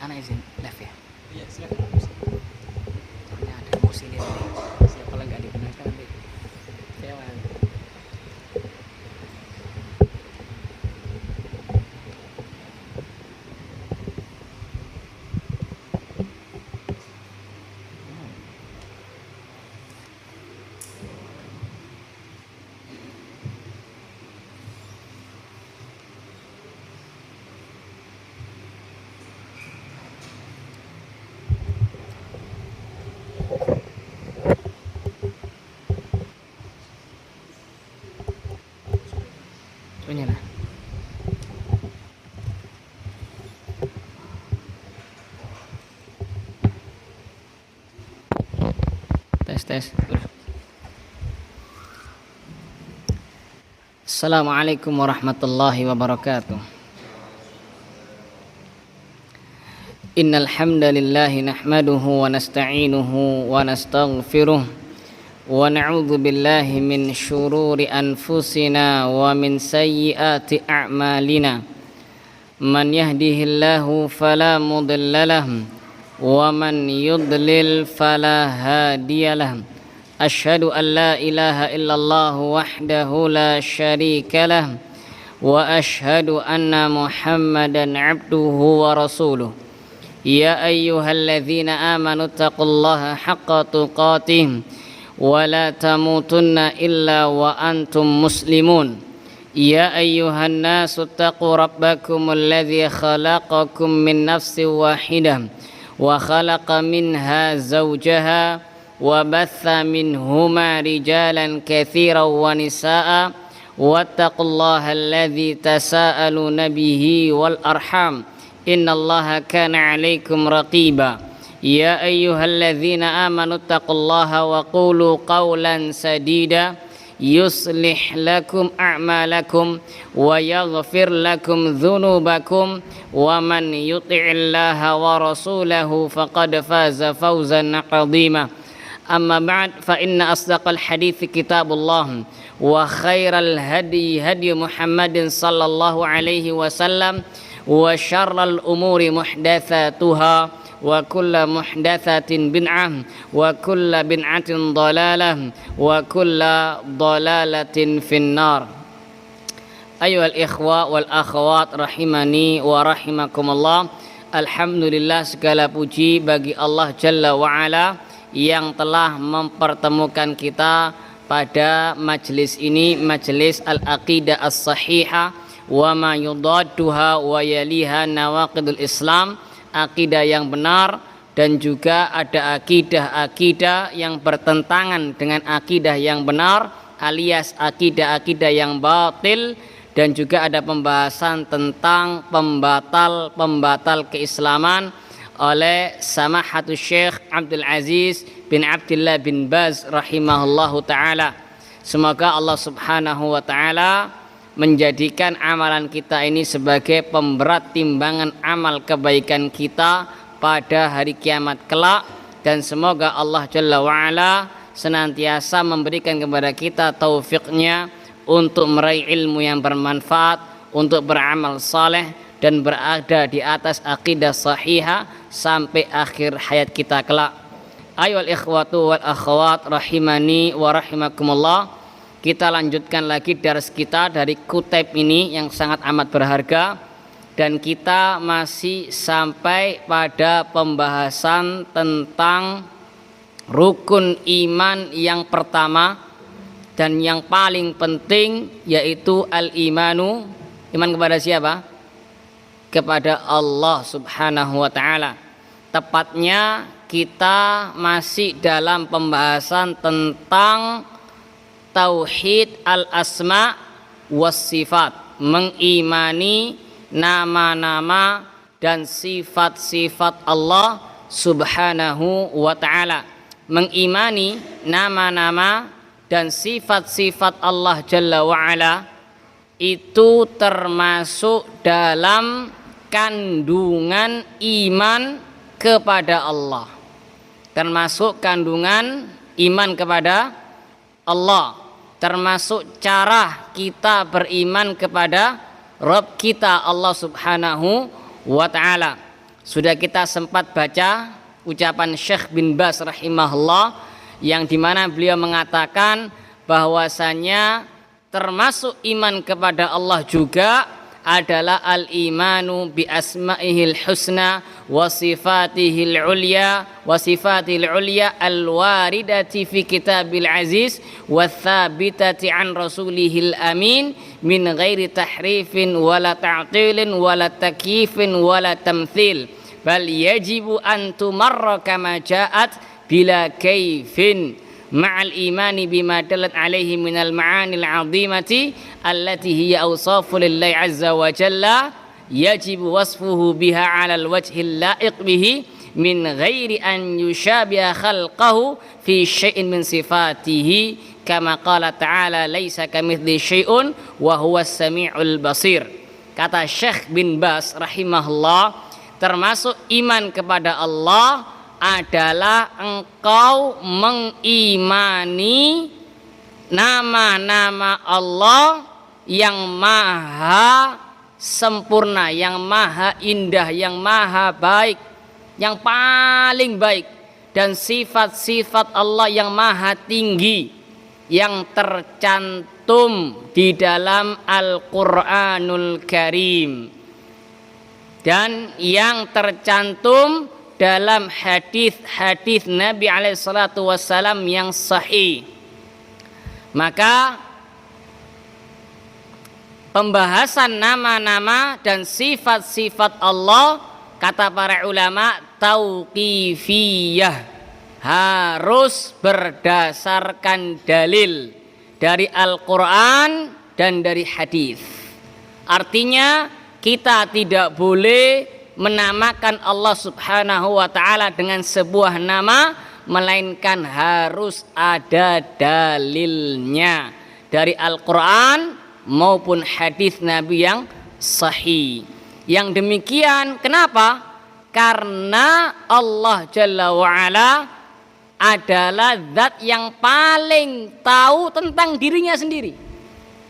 Anak izin live ya. Iya, silakan. Soalnya ada emosi di sini. Siapa lagi nggak dibenarkan nanti kecewa. Punya lah. Tes. Assalamualaikum warahmatullahi wabarakatuh. Innal hamdalillah nahmaduhu wa nasta'inuhu wa nastaghfiruh wa na'udzu billahi min syururi anfusina wa min sayyiati a'malina. Man yahdihillahu fala mudilla lahu wa man yudlil fala hadiyalah. Asyhadu an la ilaha illallah wahdahu la syarika lah wa asyhadu anna Muhammadan abduhu wa rasuluh. Ya ayyuhalladzina amanu taqullaha haqqa tuqatih wa la tamutunna illa wa antum muslimun. Ya ayyuhan nasu taqu rabbakumul ladzi khalaqakum min nafsin wahidah wa khalaqa minha zawjaha wa batha minhuma rijalan katsiran wa nisaa wattaqullaha alladzi tasaaluna bihi wal arham innallaha kana 'alaikum raqiba. Ya ayyuhalladzina amanu taqullaha wa qulu qawlan sadida yuslih lakum a'malakum wa yaghfir lakum dhunubakum wa man yuti'illaha wa rasulahu faqad faza fawzan 'azima. Amma ba'd, fa inna asdaqal hadithi kitabullah wa khairal hadi hadi Muhammadin sallallahu alaihi wasallam wa syarral umuri muhdatsatuha wa kulla muhdatsatin bid'ah wa kulla bid'atin dhalalah wa kulla dhalalatin finnar. Ayyuhal ikhwa wal akhwat rahimani wa rahimakumullah. Alhamdulillah, segala puji bagi Allah Jalla wa Ala yang telah mempertemukan kita pada majelis ini, majelis Al-Aqidah As-Sahihah wa ma yudadduha wa yaliha nawaqidul Islam, akidah yang benar dan juga ada akidah-akidah yang bertentangan dengan akidah yang benar alias akidah-akidah yang batil, dan juga ada pembahasan tentang pembatal keislaman oleh Samahatul Syekh Abdul Aziz bin Abdullah bin Baz rahimahullahu ta'ala. Semoga Allah subhanahu wa ta'ala menjadikan amalan kita ini sebagai pemberat timbangan amal kebaikan kita pada hari kiamat kelak, dan semoga Allah Jalla wa'ala senantiasa memberikan kepada kita taufiknya untuk meraih ilmu yang bermanfaat, untuk beramal saleh dan berada di atas akidah sahihah sampai akhir hayat kita kelak. Ayyuhal ikhwatu wal akhwat rahimani wa rahimakumullah. Kita lanjutkan lagi dars kita dari kutub ini yang sangat amat berharga, dan kita masih sampai pada pembahasan tentang rukun iman yang pertama dan yang paling penting, yaitu al-imanu. Iman kepada siapa? Kepada Allah subhanahu wa ta'ala. Tepatnya kita masih dalam pembahasan tentang tauhid al-asma was sifat, mengimani nama-nama dan sifat-sifat Allah subhanahu wa ta'ala. Mengimani nama-nama dan sifat-sifat Allah Jalla wa'ala itu termasuk dalam kandungan iman kepada Allah, termasuk kandungan iman kepada Allah, termasuk cara kita beriman kepada Rabb kita Allah subhanahu wa ta'ala. Sudah kita sempat baca ucapan Syekh bin Baz rahimahullah yang dimana beliau mengatakan bahwasanya termasuk iman kepada Allah juga adalah al-imanu bi asma'ihil husna wa sifatihil ulya al-waridati fi kitabil aziz wa thabitati an rasulihil amin min ghairi tahrifin wala ta'tilin wala takyifin wala tamthil bal yajibu an tumarra kama ja'at bila kaifin ma'al imani bima dalat alaihi minal ma'anil azimati allati hiya awsafu lillahi azza wa jalla yajibu wasfuhu biha 'alal wajhil la'iq bihi min ghairi an yushabiha khalqahu fi syai'in min sifatihi kama qala ta'ala laisa kamitsli syai'un wa huwas sami'ul basir. Kata Syekh bin Baz rahimahullah, termasuk iman kepada Allah adalah engkau mengimani nama-nama Allah yang maha sempurna, yang maha indah, yang maha baik, yang paling baik, dan sifat-sifat Allah yang maha tinggi yang tercantum di dalam Al-Qur'anul Karim dan yang tercantum dalam hadis-hadis Nabi alaihi salatu wassalam yang sahih. Maka pembahasan nama-nama dan sifat-sifat Allah, kata para ulama, tauqifiyah, harus berdasarkan dalil dari Al-Quran dan dari hadis. Artinya kita tidak boleh menamakan Allah subhanahu wa ta'ala dengan sebuah nama, melainkan harus ada dalilnya dari Al-Quran maupun hadis Nabi yang sahih. Yang demikian kenapa? Karena Allah Jalla wa'ala adalah zat yang paling tahu tentang dirinya sendiri.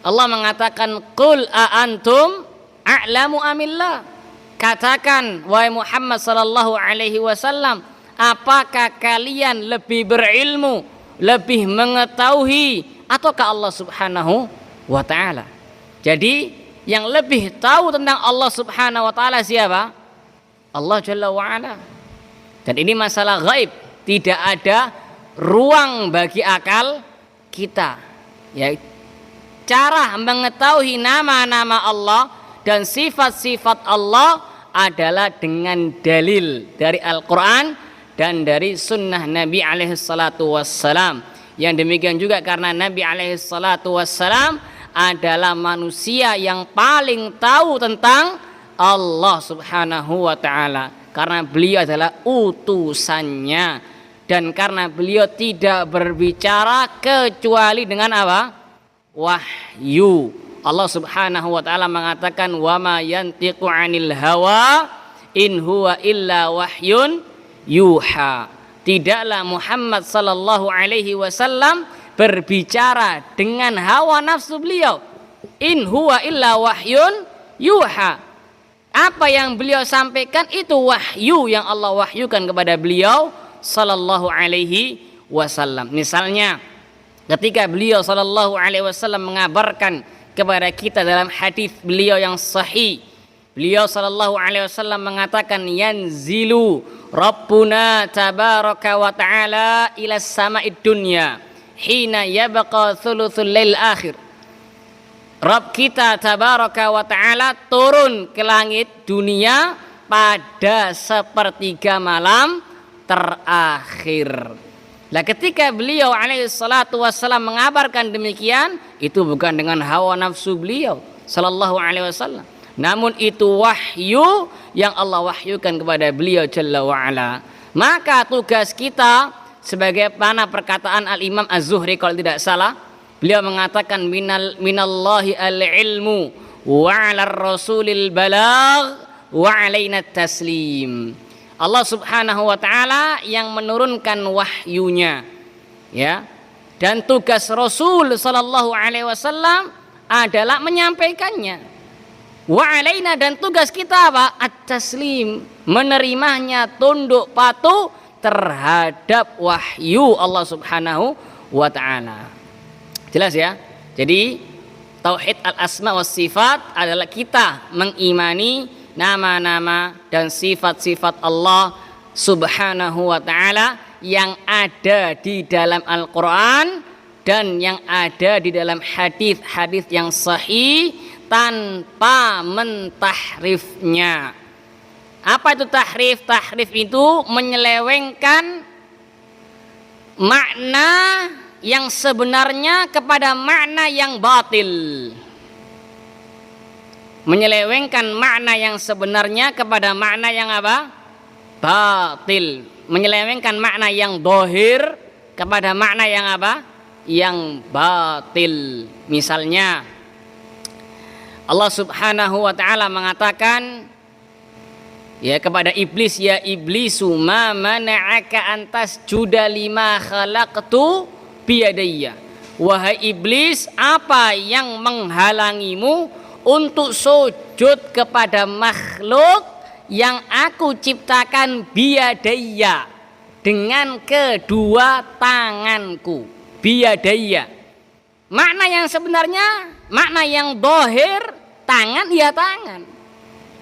Allah mengatakan qul a antum a'lamu amillah. Katakan wahai Muhammad sallallahu alaihi wasallam, apakah kalian lebih berilmu, lebih mengetahui ataukah Allah subhanahu wa ta'ala? Jadi yang lebih tahu tentang Allah subhanahu wa ta'ala siapa? Allah Jalla wa'ala. Dan ini masalah gaib, tidak ada ruang bagi akal kita, ya. Cara mengetahui nama-nama Allah dan sifat-sifat Allah adalah dengan dalil dari Al-Quran dan dari sunnah Nabi alaihi salatu wassalam. Yang demikian juga karena Nabi alaihi salatu wassalam adalah manusia yang paling tahu tentang Allah subhanahu wa ta'ala, karena beliau adalah utusannya, dan karena beliau tidak berbicara kecuali dengan apa? Wahyu. Allah subhanahu wa ta'ala mengatakan wa ma yantiqu 'anil hawa in huwa illa wahyun yuha. Tidaklah Muhammad sallallahu alaihi wasallam berbicara dengan hawa nafsu beliau. In huwa illa wahyun yuha. Apa yang beliau sampaikan itu wahyu yang Allah wahyukan kepada beliau sallallahu alaihi wasallam. Misalnya ketika beliau sallallahu alaihi wasallam mengabarkan kepada kita dalam hadis beliau yang sahih, beliau sallallahu alaihi wasallam mengatakan yanzilu rabbuna tabaraka wa ta'ala ila sama'id dunya hina yabqa thuluthul lail akhir. Rabb kita tabaraka wa ta'ala turun ke langit dunia pada sepertiga malam terakhir. Nah, ketika beliau alaihi salatu wassalam mengabarkan demikian, itu bukan dengan hawa nafsu beliau sallallahu alaihi wasallam, namun itu wahyu yang Allah wahyukan kepada beliau jalla wa'ala. Maka tugas kita, sebagaimana perkataan Al-Imam Az-Zuhri kalau tidak salah, beliau mengatakan minallahi al-ilmu wa 'alar rasulil balagh wa 'alaina taslim. Allah subhanahu wa ta'ala yang menurunkan wahyunya, ya, dan tugas Rasul sallallahu alaihi wasallam adalah menyampaikannya. Wa alaina, dan tugas kita apa? At-taslim, menerimanya, tunduk patuh terhadap wahyu Allah Subhanahu wa taala. Jelas ya? Jadi tauhid al-asma was sifat adalah kita mengimani nama-nama dan sifat-sifat Allah Subhanahu wa taala yang ada di dalam Al-Qur'an dan yang ada di dalam hadis-hadis yang sahih tanpa mentahrifnya. Apa itu tahrif? Tahrif itu menyelewengkan makna yang sebenarnya kepada makna yang batil. Menyelewengkan makna yang sebenarnya kepada makna yang apa? Batil. Menyelewengkan makna yang dohir kepada makna yang apa? Yang batil. Misalnya Allah Subhanahu wa taala mengatakan ya kepada iblis, ya iblisu ma mana'aka antas juda lima khalaqtu biyadayya. Wahai iblis, apa yang menghalangimu untuk sujud kepada makhluk yang aku ciptakan biyadayya, dengan kedua tanganku. Biyadayya, makna yang sebenarnya, makna yang dohir, tangan ya tangan.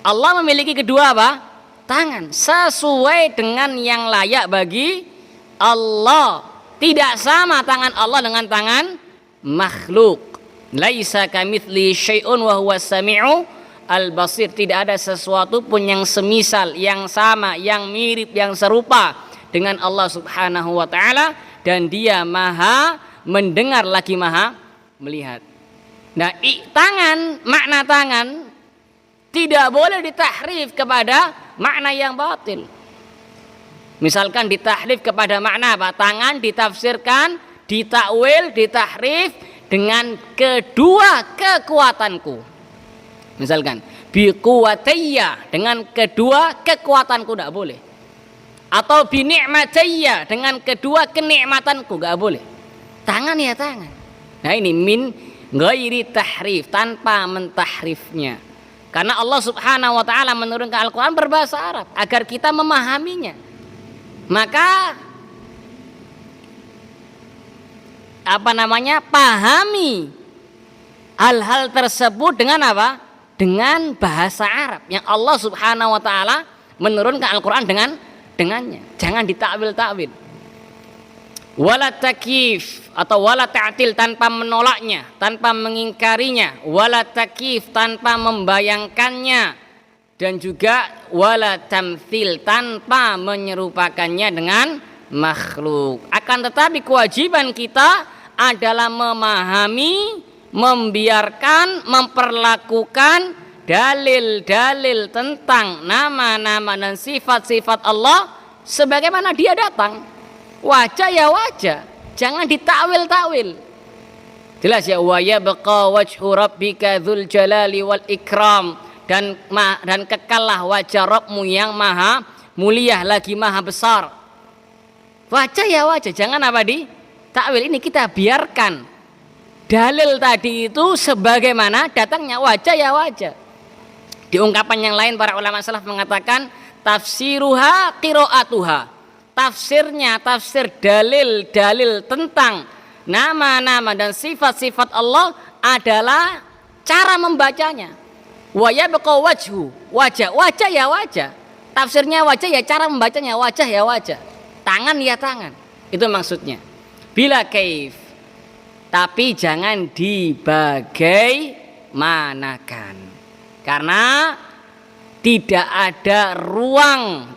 Allah memiliki kedua apa? Tangan, sesuai dengan yang layak bagi Allah. Tidak sama tangan Allah dengan tangan makhluk. Laisa kamitsli syai'un wa huwas sami'u al-basir. Tidak ada sesuatu pun yang semisal, yang sama, yang mirip, yang serupa dengan Allah Subhanahu wa taala, dan dia maha mendengar lagi maha melihat. Nah, tangan, makna tangan tidak boleh ditahrif kepada makna yang batil. Misalkan ditahrif kepada makna apa? Tangan ditafsirkan, ditakwil, ditahrif dengan kedua kekuatanku. Misalkan biquwatayya, dengan kedua kekuatanku, tidak boleh. Atau binikmatayya, dengan kedua kenikmatanku, tidak boleh. Tangan ya tangan. Nah ini min ghairi tahrif, tanpa mentahrifnya. Karena Allah Subhanahu wa taala menurunkan Al-Qur'an berbahasa Arab agar kita memahaminya. Maka pahami hal-hal tersebut dengan apa? Dengan bahasa Arab yang Allah Subhanahu wa taala menurunkan Al-Qur'an dengannya. Jangan ditakwil-takwil. Wala takif atau wala ta'til, tanpa menolaknya, tanpa mengingkarinya. Wala takif, tanpa membayangkannya. Dan juga wala tamthil, tanpa menyerupakannya dengan makhluk. Akan tetapi kewajiban kita adalah memahami, membiarkan, memperlakukan dalil-dalil tentang nama-nama dan sifat-sifat Allah sebagaimana dia datang. Wajah ya wajah, jangan ditakwil-takwil. Jelas ya, wa yabqa wajhu rabbika dzul jalali wal ikram, dan kekallah wajah Rabbmu yang maha mulia lagi maha besar. Wajah ya wajah, jangan apa ditakwil. Ini kita biarkan dalil tadi itu sebagaimana datangnya, wajah ya wajah. Di ungkapan yang lain para ulama salaf mengatakan tafsiruha qiraatuha. Tafsirnya, tafsir dalil-dalil tentang nama-nama dan sifat-sifat Allah adalah cara membacanya. Wa yabqa wajhu, wajah, wajah ya wajah. Tafsirnya wajah ya cara membacanya, wajah ya wajah. Tangan ya tangan. Itu maksudnya. Bila kaif, tapi jangan dibagaimanakan. Karena tidak ada ruang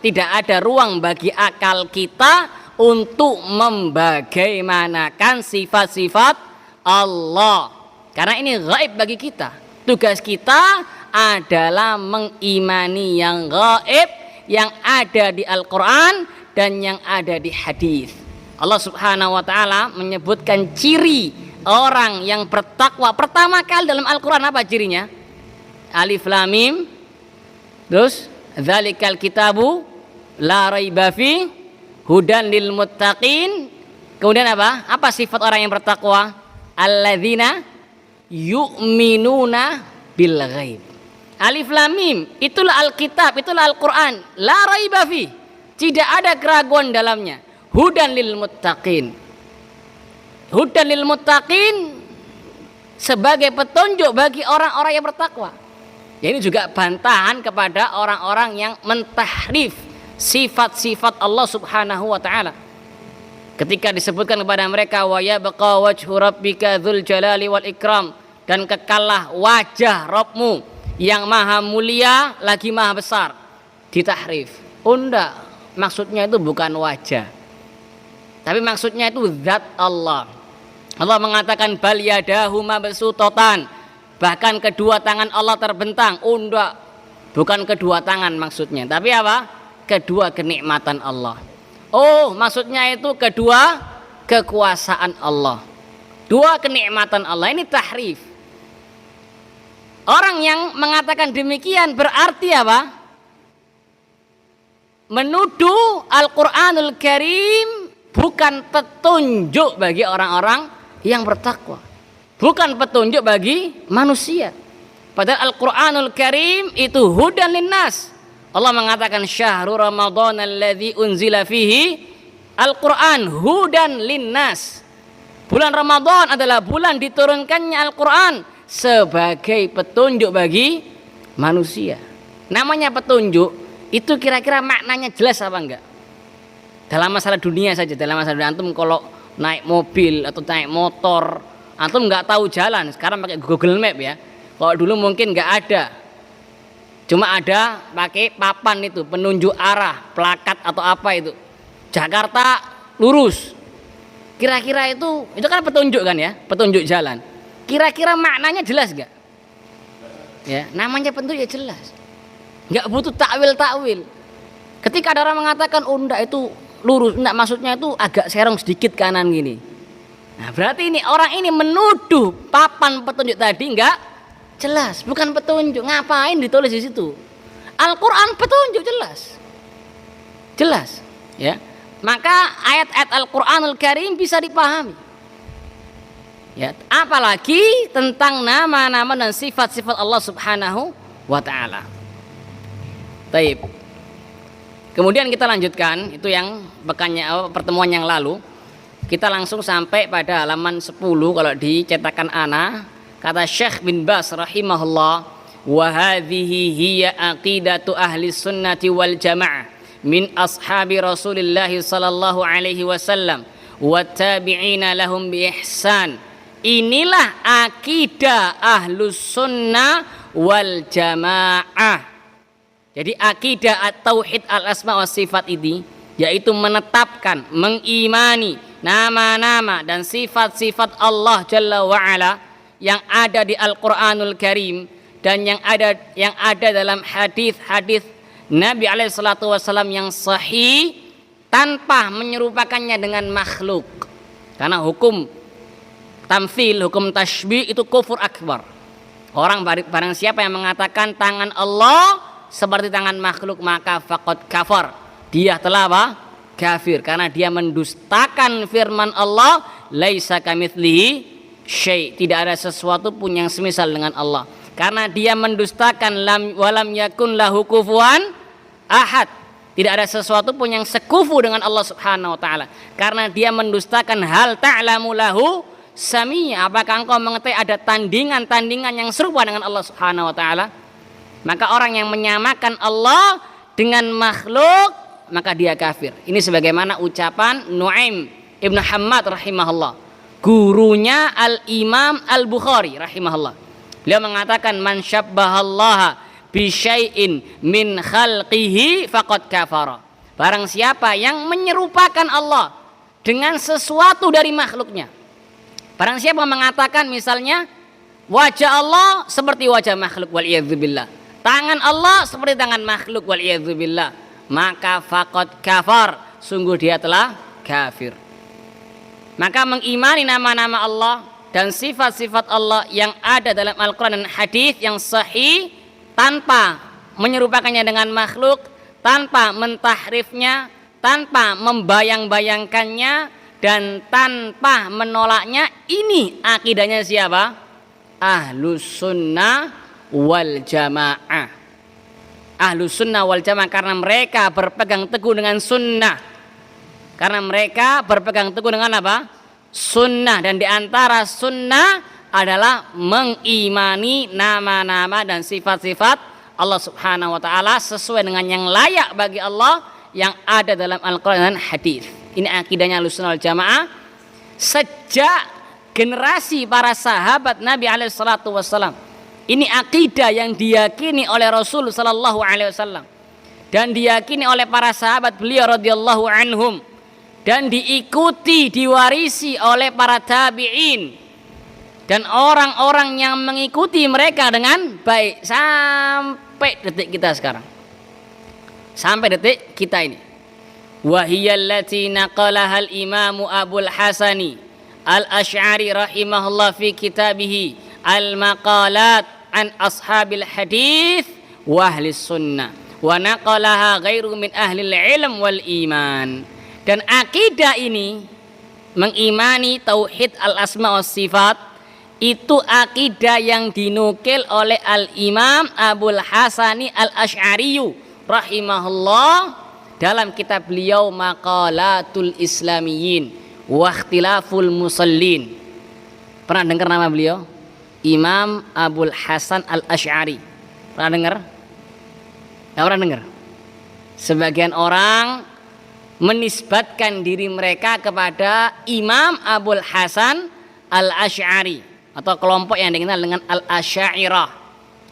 bagi akal kita untuk membagaimanakan sifat-sifat Allah. Karena ini gaib bagi kita. Tugas kita adalah mengimani yang gaib, yang ada di Al-Quran dan yang ada di hadis. Allah Subhanahu wa taala menyebutkan ciri orang yang bertakwa pertama kali dalam Al-Quran. Apa cirinya? Alif lam mim. Terus dzalikal kitabu la raiba fi hudan lil muttaqin. Kemudian apa? Apa sifat orang yang bertakwa? Alladzina yu'minuna bil ghaib. Alif lam mim, itulah Alkitab, itulah Al-Qur'an. La raiba fi. Tidak ada keraguan dalamnya. Hudan lil muttaqin. Hudan lil muttaqin sebagai petunjuk bagi orang-orang yang bertakwa. Ya, ini juga bantahan kepada orang-orang yang mentahrif sifat-sifat Allah Subhanahu wa taala. Ketika disebutkan kepada mereka wa yabqa wajhu rabbika dzul jalali wal ikram, dan kekallah wajah Rabbmu yang maha mulia lagi maha besar, ditahrif. Enggak, maksudnya itu bukan wajah, tapi maksudnya itu zat Allah. Allah mengatakan bal yadahu mabsuutatan, bahkan kedua tangan Allah terbentang. Enggak, bukan kedua tangan maksudnya, tapi apa? Kedua kenikmatan Allah. Oh, maksudnya itu kedua kekuasaan Allah, dua kenikmatan Allah. Ini tahrif. Orang yang mengatakan demikian berarti apa? Menuduh Al-Qur'anul Karim bukan petunjuk bagi orang-orang yang bertakwa, bukan petunjuk bagi manusia. Padahal Al-Qur'anul Karim itu hudan linnas. Allah mengatakan syahrul ramadhan alladzi unzila fihi Al-Qur'an hudan linnas. Bulan Ramadan adalah bulan diturunkannya Al-Qur'an sebagai petunjuk bagi manusia. Namanya petunjuk itu kira-kira maknanya jelas apa enggak? Dalam masalah dunia saja, dalam masalah dunia, antum kalau naik mobil atau naik motor, antum nggak tahu jalan, sekarang pakai Google Map ya. Kalau dulu mungkin nggak ada, cuma ada pakai papan itu penunjuk arah, plakat atau apa itu. Jakarta lurus. Kira-kira itu kan petunjuk kan ya, petunjuk jalan. Kira-kira maknanya jelas gak? Ya, namanya petunjuk ya jelas. Nggak butuh takwil. Ketika ada orang mengatakan enggak itu lurus, enggak maksudnya itu agak serong sedikit kanan gini. Nah, berarti ini orang ini menuduh papan petunjuk tadi enggak jelas, bukan petunjuk. Ngapain ditulis di situ? Al-Qur'an petunjuk jelas. Jelas, ya. Maka ayat-ayat Al-Qur'anul Karim bisa dipahami. Ya, apalagi tentang nama-nama dan sifat-sifat Allah Subhanahu wa taala. Baik. Kemudian kita lanjutkan, itu yang pertemuan yang lalu. Kita langsung sampai pada halaman 10 kalau di cetakan ana. Kata Syekh bin Baz rahimahullah, wa hadhihi hiya aqidatu ahli sunnati wal jamaah min ashabi Rasulillah sallallahu alaihi wasallam wa tabi'ina lahum bi ihsan. Inilah akidah ahlus sunnah wal jamaah. Jadi akidah at-tauhid al-asma wa sifat ini yaitu menetapkan, mengimani nama-nama dan sifat-sifat Allah Jalla wa'ala yang ada di Al-Quranul Karim dan yang ada dalam hadis-hadis Nabi SAW yang sahih tanpa menyerupakannya dengan makhluk. Karena hukum tamthil, hukum tashbih itu kufur akbar. Orang barang siapa yang mengatakan tangan Allah seperti tangan makhluk maka faqad kafar. Dia telah apa? Kafir karena dia mendustakan firman Allah, laisa kamitslihi syai'. Tidak ada sesuatu pun yang semisal dengan Allah. Karena dia mendustakan walam yakun lahu kufuwan ahad. Tidak ada sesuatu pun yang sekufu dengan Allah Subhanahu wa taala. Karena dia mendustakan hal ta'lamu lahu samia. Apakah engkau mengetahui ada tandingan-tandingan yang serupa dengan Allah Subhanahu wa taala? Maka orang yang menyamakan Allah dengan makhluk, maka dia kafir. Ini sebagaimana ucapan Nu'aim Ibn Hammad rahimahullah, gurunya Al-Imam Al-Bukhari rahimahullah. Beliau mengatakan man syabbahallaha bi syai'in min khalqihi faqad kafara. Barang siapa yang menyerupakan Allah dengan sesuatu dari makhluknya. Barang siapa mengatakan misalnya wajah Allah seperti wajah makhluk wal iyadzubillah, tangan Allah seperti tangan makhluk wal iyadzubillah, maka faqad kafar, sungguh dia telah kafir. Maka mengimani nama-nama Allah dan sifat-sifat Allah yang ada dalam Al-Quran dan hadis yang sahih tanpa menyerupakannya dengan makhluk, tanpa mentahrifnya, tanpa membayang-bayangkannya, dan tanpa menolaknya. Ini akidahnya siapa? Ahlus sunnah wal jamaah. Ahlus sunnah wal jamaah karena mereka berpegang teguh dengan sunnah. Karena mereka berpegang teguh dengan apa? Sunnah. Dan diantara sunnah adalah mengimani nama-nama dan sifat-sifat Allah subhanahu wa ta'ala sesuai dengan yang layak bagi Allah yang ada dalam Al-Quran dan hadis. Ini akidahnya Ahlus sunnah wal jamaah sejak generasi para sahabat Nabi alaihi salatu wassalam. Ini akidah yang diyakini oleh Rasul sallallahu alaihi wasallam dan diyakini oleh para sahabat beliau radhiyallahu anhum dan diikuti, diwarisi oleh para tabi'in dan orang-orang yang mengikuti mereka dengan baik sampai detik kita sekarang. Sampai detik kita ini. Wa hiya allati naqalaha al-Imam Abul Hasani Al-Asy'ari rahimahullah fi kitabih Al-Maqalat an ashabil hadis wa ahli sunnah wa naqalaha ghairu min ahli ilm wal iman. Dan akidah ini mengimani tauhid al-asma wa sifat itu akidah yang dinukil oleh al-Imam Abul Hasani Al-Asy'ari rahimahullah dalam kitab beliau Maqalatul Islamiyyin wa Ikhtilaful Musallin. Pernah dengar nama beliau? Imam Abul Hasan Al-Asy'ari. Pernah dengar? Nggak pernah dengar? Sebagian orang menisbatkan diri mereka kepada Imam Abul Hasan Al-Asy'ari atau kelompok yang dikenal dengan Al-Asy'ariyah.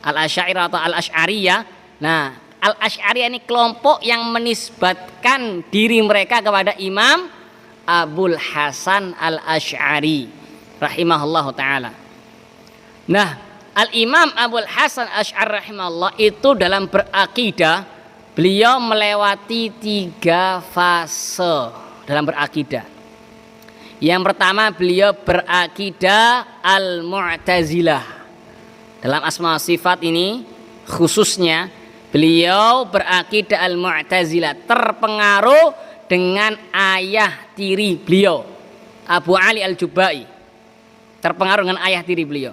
Al-Asy'ariyah atau Al-Asy'ariyah. Nah, Al-Asy'ariyah ini kelompok yang menisbatkan diri mereka kepada Imam Abul Hasan Al-Asy'ari rahimahullahu taala. Nah, Al-Imam Abul Hasan Asy'ari rahimahullah itu dalam berakidah beliau melewati 3 fase dalam berakidah. Yang pertama beliau berakidah Al-Mu'tazilah. Dalam asma sifat ini khususnya beliau berakidah Al-Mu'tazilah, terpengaruh dengan ayah tiri beliau Abu Ali Al-Jubai, terpengaruh dengan ayah tiri beliau.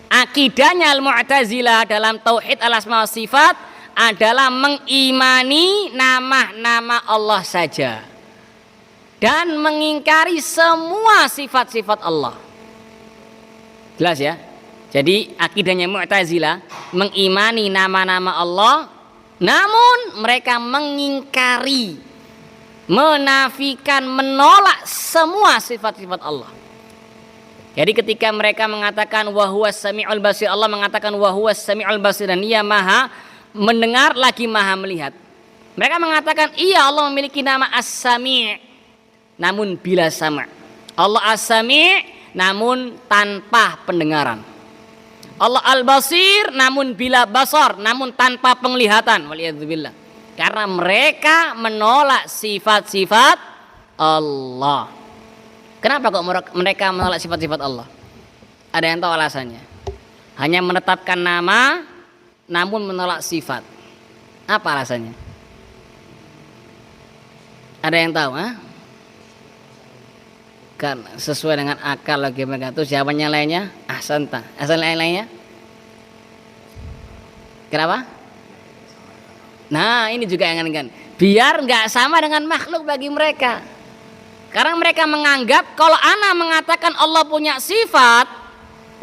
Akidahnya Al-Mu'tazilah dalam tauhid al-asma wa sifat adalah mengimani nama-nama Allah saja dan mengingkari semua sifat-sifat Allah. Jelas ya? Jadi akidahnya Mu'tazilah mengimani nama-nama Allah, namun mereka mengingkari, menafikan, menolak semua sifat-sifat Allah. Jadi ketika mereka mengatakan wa huwas sami'ul basir, Allah mengatakan wa huwas sami'ul basir dan Ia Maha mendengar lagi Maha melihat. Mereka mengatakan iya Allah memiliki nama As-Sami', namun bila sama'. Allah As-Sami' namun tanpa pendengaran. Allah Al-Basir namun bila basar, namun tanpa penglihatan. Waliyadzubillah. Karena mereka menolak sifat-sifat Allah. Kenapa kok mereka menolak sifat-sifat Allah? Ada yang tahu alasannya? Hanya menetapkan nama namun menolak sifat. Apa alasannya? Ada yang tahu? Karena sesuai dengan akal lagi mereka itu. Jawabannya lainnya ahsanta. Asal lainnya? Kenapa? Nah ini juga yang kan. Biar nggak sama dengan makhluk bagi mereka. Karena mereka menganggap kalau ana mengatakan Allah punya sifat,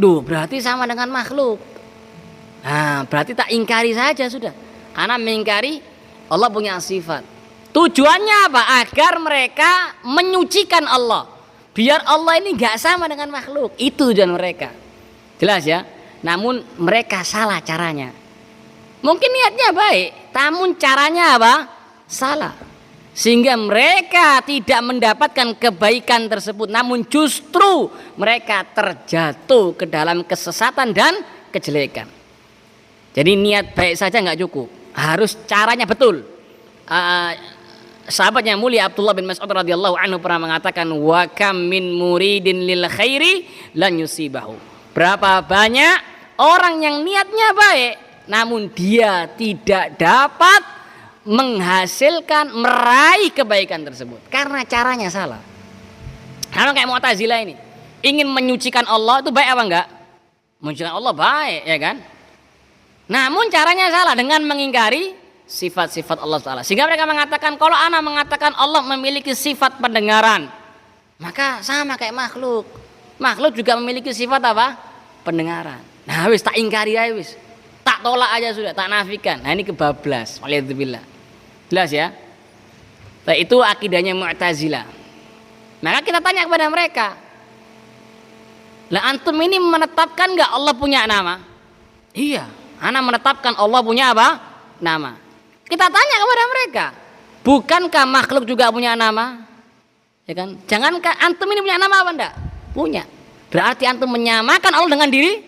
berarti sama dengan makhluk. Nah, berarti tak ingkari saja sudah. Ana mengingkari Allah punya sifat. Tujuannya apa? Agar mereka menyucikan Allah. Biar Allah ini nggak sama dengan makhluk. Itu tujuan mereka. Jelas ya? Namun mereka salah caranya. Mungkin niatnya baik, namun caranya apa? Salah. Sehingga mereka tidak mendapatkan kebaikan tersebut, namun justru mereka terjatuh ke dalam kesesatan dan kejelekan. Jadi niat baik saja nggak cukup, harus caranya betul. Sahabat yang mulia Abdullah bin Mas'ud radhiyallahu anhu pernah mengatakan, wa kam min muridin lil khairi lan yusibahu. Berapa banyak orang yang niatnya baik, namun dia tidak dapat menghasilkan, meraih kebaikan tersebut karena caranya salah. Karena kayak Mu'tazilah ini ingin menyucikan Allah itu baik apa enggak? Menyucikan Allah baik ya kan? Namun caranya salah dengan mengingkari sifat-sifat Allah Ta'ala. Sehingga mereka mengatakan kalau ana mengatakan Allah memiliki sifat pendengaran, maka sama kayak makhluk. Makhluk juga memiliki sifat apa? Pendengaran. Nah wis tak ingkari aja wis. Tak tolak aja sudah, tak nafikan. Nah ini kebablas. Waliyadzubillah. Jelas ya? Nah, itu akidahnya Mu'tazilah. Maka kita tanya kepada mereka, lah antum ini menetapkan nggak Allah punya nama? Iya, ana menetapkan Allah punya apa? Nama. Kita tanya kepada mereka, bukankah makhluk juga punya nama? Ya kan? Jangankah antum ini punya nama apa enggak? Punya. Berarti antum menyamakan Allah dengan diri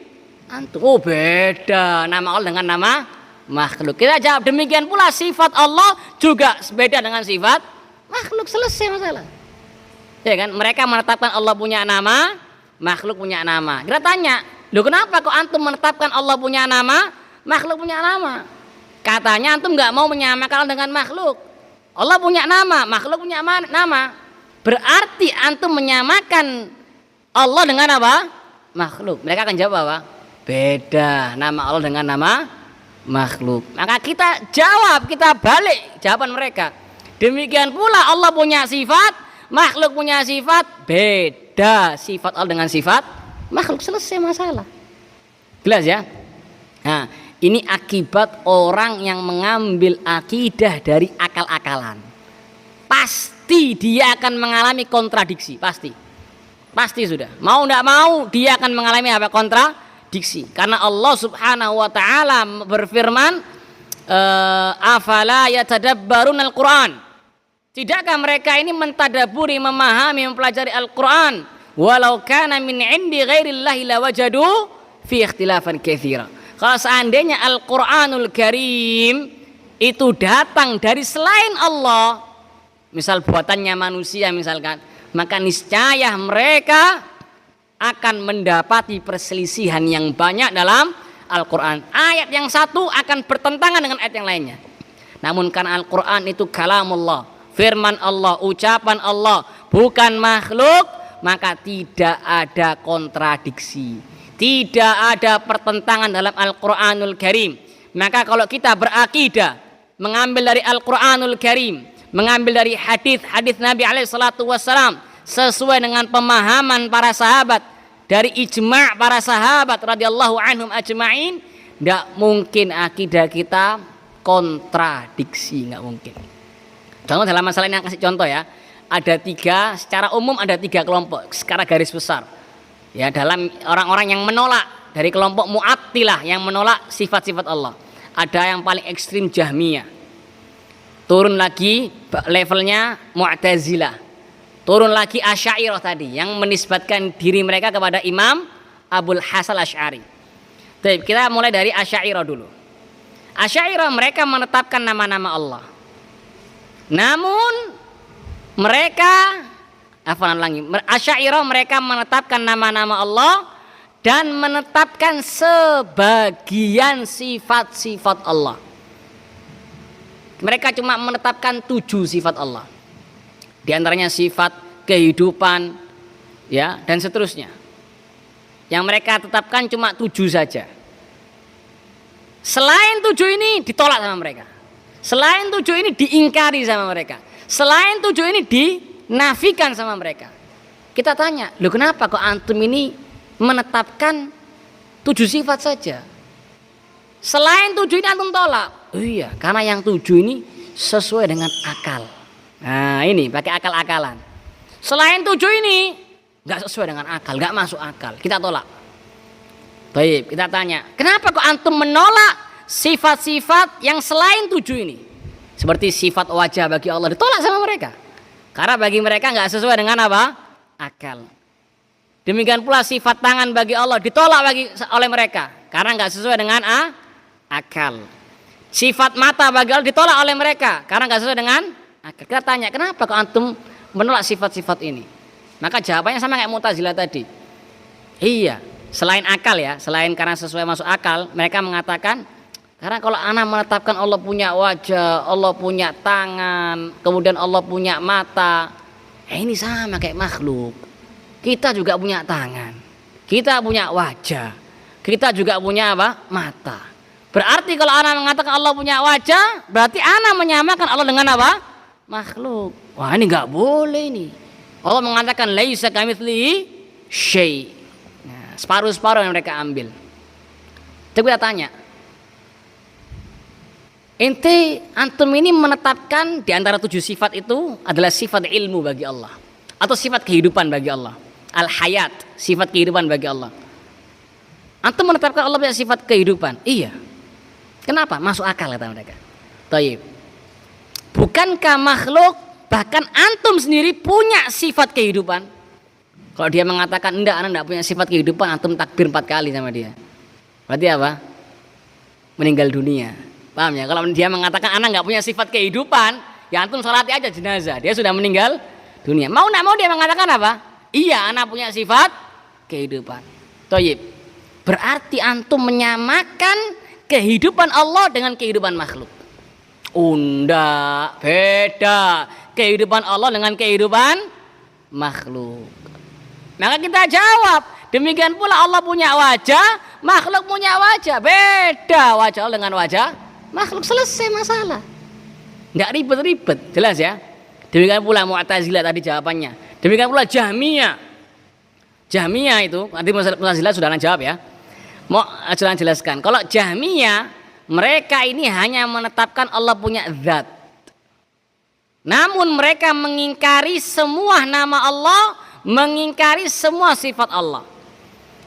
antum. Oh beda nama Allah dengan nama makhluk. Kita jawab demikian pula sifat Allah juga beda dengan sifat makhluk. Selesai masalah. Ya kan? Mereka menetapkan Allah punya nama, makhluk punya nama. Kita tanya, loh kenapa kok antum menetapkan Allah punya nama, makhluk punya nama? Katanya antum nggak mau menyamakan dengan makhluk. Allah punya nama, makhluk punya nama. Berarti antum menyamakan Allah dengan apa? Makhluk. Mereka akan jawab apa? Beda nama Allah dengan nama makhluk. Maka kita jawab, kita balik jawaban mereka. Demikian pula Allah punya sifat, makhluk punya sifat, beda sifat Allah dengan sifat makhluk. Selesai masalah. Jelas ya? Nah, ini akibat orang yang mengambil akidah dari akal-akalan. Pasti dia akan mengalami kontradiksi, pasti sudah. Mau tidak mau dia akan mengalami apa? Kontradiksi. Karena Allah Subhanahu wa taala berfirman, afala yatadabbarun al-Qur'an. Tidakkah mereka ini mentadaburi, memahami, mempelajari Al-Qur'an? Walau kana min 'indi ghairillahi lawajadu fi ikhtilafan katsira. Kalau seandainya Al-Qur'anul Karim itu datang dari selain Allah, misal buatannya manusia misalkan, maka niscaya mereka akan mendapati perselisihan yang banyak dalam Al-Quran. Ayat yang satu akan bertentangan dengan ayat yang lainnya. Namun karena Al-Quran itu kalamullah, firman Allah, ucapan Allah, bukan makhluk, maka tidak ada kontradiksi, tidak ada pertentangan dalam Al-Quranul Karim. Maka kalau kita berakidah mengambil dari Al-Quranul Karim, mengambil dari hadis Nabi SAW sesuai dengan pemahaman para sahabat, dari ijma' para sahabat radhiyallahu anhum ajma'in, tidak mungkin akidah kita kontradiksi, nggak mungkin. Contoh dalam masalah ini, yang kasih contoh ya, ada tiga, secara umum ada tiga kelompok secara garis besar ya, dalam orang-orang yang menolak, dari kelompok Mu'attilah yang menolak sifat-sifat Allah. Ada yang paling ekstrim Jahmiyah, turun lagi levelnya Mu'tazilah, turun lagi Asy'ariyah tadi yang menisbatkan diri mereka kepada Imam Abul Hasan Asy'ari. Baik, kita mulai dari Asy'ariyah dulu. Asy'ariyah mereka menetapkan nama-nama Allah. Namun mereka Asy'ariyah mereka menetapkan nama-nama Allah dan menetapkan sebagian sifat-sifat Allah. Mereka cuma menetapkan 7 sifat Allah. Di antaranya sifat kehidupan ya, dan seterusnya. Yang mereka tetapkan cuma 7 saja. Selain 7 ini ditolak sama mereka. Selain 7 ini diingkari sama mereka. Selain 7 ini dinafikan sama mereka. Kita tanya, loh kenapa kok antum ini menetapkan 7 sifat saja? Selain 7 ini antum tolak. Oh iya, karena yang 7 ini sesuai dengan akal. Nah ini pakai akal-akalan. Selain 7 ini nggak sesuai dengan akal, nggak masuk akal, kita tolak. Baik, kita tanya, kenapa kok antum menolak sifat-sifat yang selain 7 ini? Seperti sifat wajah bagi Allah ditolak sama mereka, karena bagi mereka nggak sesuai dengan apa? Akal. Demikian pula sifat tangan bagi Allah ditolak oleh mereka, karena nggak sesuai dengan akal. Sifat mata bagi Allah ditolak oleh mereka, karena nggak sesuai dengan akal. Kita tanya, kenapa kok antum menolak sifat-sifat ini? Maka jawabannya sama kayak Mu'tazilah tadi. Iya, selain akal ya, selain karena sesuai masuk akal, mereka mengatakan karena kalau anak menetapkan Allah punya wajah, Allah punya tangan, kemudian Allah punya mata, ini sama kayak makhluk. Kita juga punya tangan, kita punya wajah, kita juga punya apa? Mata. Berarti kalau ana mengatakan Allah punya wajah, berarti ana menyamakan Allah dengan apa? Makhluk. Wah, ini nggak boleh ini. Allah mengatakan laisa kamitslihi syai'. Nah, separuh-separuh yang mereka ambil. Coba kita tanya. Antum ini menetapkan di antara 7 sifat itu adalah sifat ilmu bagi Allah atau sifat kehidupan bagi Allah. Al-hayat, sifat kehidupan bagi Allah. Antum menetapkan Allah punya sifat kehidupan. Iya. Kenapa? Masuk akal kata mereka. Thayyib. Bukankah makhluk bahkan antum sendiri punya sifat kehidupan? Kalau dia mengatakan enggak, anda enggak punya sifat kehidupan, antum takbir 4 kali sama dia. Berarti apa? Meninggal dunia. Paham ya? Kalau dia mengatakan anak nggak punya sifat kehidupan, ya antum salati aja jenazah. Dia sudah meninggal dunia. Mau nggak mau dia mengatakan apa? Iya, anak punya sifat kehidupan. Thayyib. Berarti antum menyamakan kehidupan Allah dengan kehidupan makhluk. Enggak, beda. Kehidupan Allah dengan kehidupan makhluk. Maka kita jawab, demikian pula Allah punya wajah, makhluk punya wajah. Beda wajah Allah dengan wajah makhluk, selesai masalah. Enggak ribet-ribet, jelas ya. Demikian pula Mu'tazilah tadi jawabannya. Demikian pula Jahmiyah. Jahmiyah itu, nanti Mu'tazilah sudah jawab ya. Mau jelaskan. Kalau Jahmiyah, mereka ini hanya menetapkan Allah punya zat. Namun mereka mengingkari semua nama Allah, mengingkari semua sifat Allah.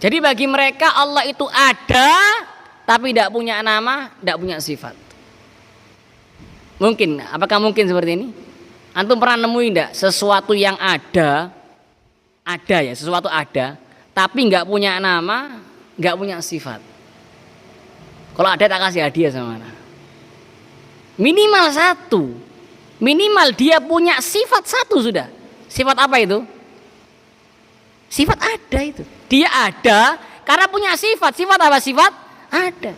Jadi bagi mereka Allah itu ada, tapi tidak punya nama, tidak punya sifat. Mungkin, apakah mungkin seperti ini? Antum pernah nemuin tidak sesuatu yang ada ya, sesuatu ada, tapi nggak punya nama, nggak punya sifat. Kalau ada tak kasih hadiah sama mana? Minimal 1. Minimal dia punya sifat 1 sudah. Sifat apa itu? Sifat ada itu. Dia ada karena punya sifat. Sifat apa? Sifat ada.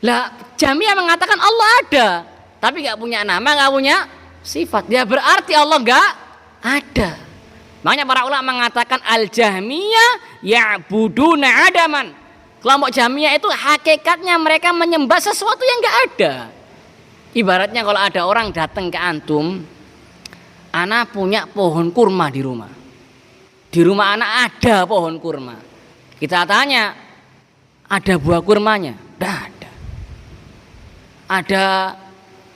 Lah, Jahmiyah mengatakan Allah ada, tapi nggak punya nama, nggak punya sifat. Dia berarti Allah nggak ada. Makanya para ulama mengatakan al-Jahmiyah ya'buduna adaman. Kelompok Jahmiyah itu hakikatnya mereka menyembah sesuatu yang enggak ada. Ibaratnya kalau ada orang datang ke antum, ana punya pohon kurma di rumah. Di rumah ana ada pohon kurma. Kita tanya, ada buah kurmanya? Enggak ada. Ada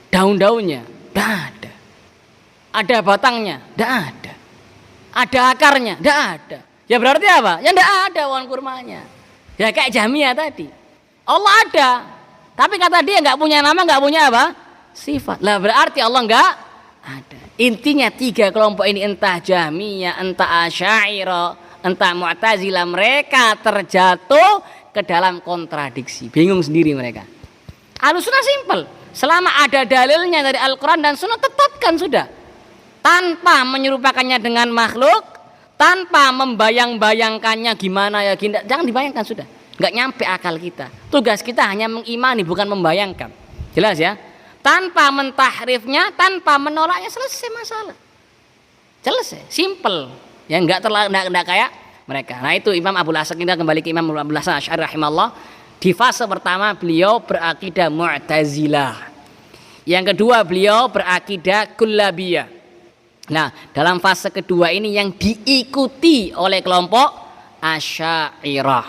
daun-daunnya? Enggak ada. Ada batangnya? Enggak ada. Ada akarnya? Enggak ada. Ya berarti apa? Ya enggak ada pohon kurmanya. Ya kayak Jahmiyah tadi. Allah ada, tapi kata dia enggak punya nama, enggak punya apa? Sifat. Lah berarti Allah enggak ada. Intinya 3 kelompok ini, entah Jahmiyah, entah Asy'ariyah, entah Mu'tazilah, mereka terjatuh ke dalam kontradiksi. Bingung sendiri mereka. Ahlussunnah simpel. Selama ada dalilnya dari Al-Quran dan Sunnah, tetapkan sudah. Tanpa menyerupakannya dengan makhluk, tanpa membayang-bayangkannya gimana ya, jangan dibayangkan sudah. Nggak nyampe akal kita. Tugas kita hanya mengimani, bukan membayangkan. Jelas ya? Tanpa mentahrifnya, tanpa menolaknya, selesai masalah. Selesai, simple. Ya nggak kayak mereka. Nah itu Imam Abul Hasan, kita kembali ke Imam Abul Hasan Asy'ari rahimahullah. Di fase pertama beliau berakidah Mu'tazilah. Yang kedua beliau berakidah Kullabiyah. Nah, dalam fase kedua ini yang diikuti oleh kelompok Asy'ariyah.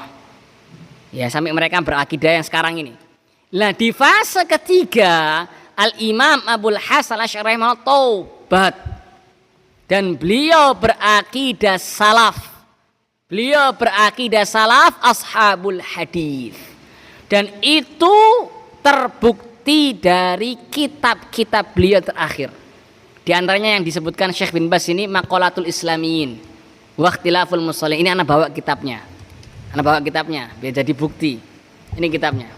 Ya, sampai mereka berakidah yang sekarang ini. Nah, di fase ketiga, Al-Imam Abul Hasan Asy'ari taubat. Dan beliau berakidah salaf. Beliau berakidah salaf ashabul hadis. Dan itu terbukti dari kitab-kitab beliau terakhir. Di antaranya yang disebutkan Syekh bin Bas ini Maqalatul Islamiyin wa Ikhtilaful Musallin. Ini anak bawa kitabnya. Biar jadi bukti. Ini kitabnya.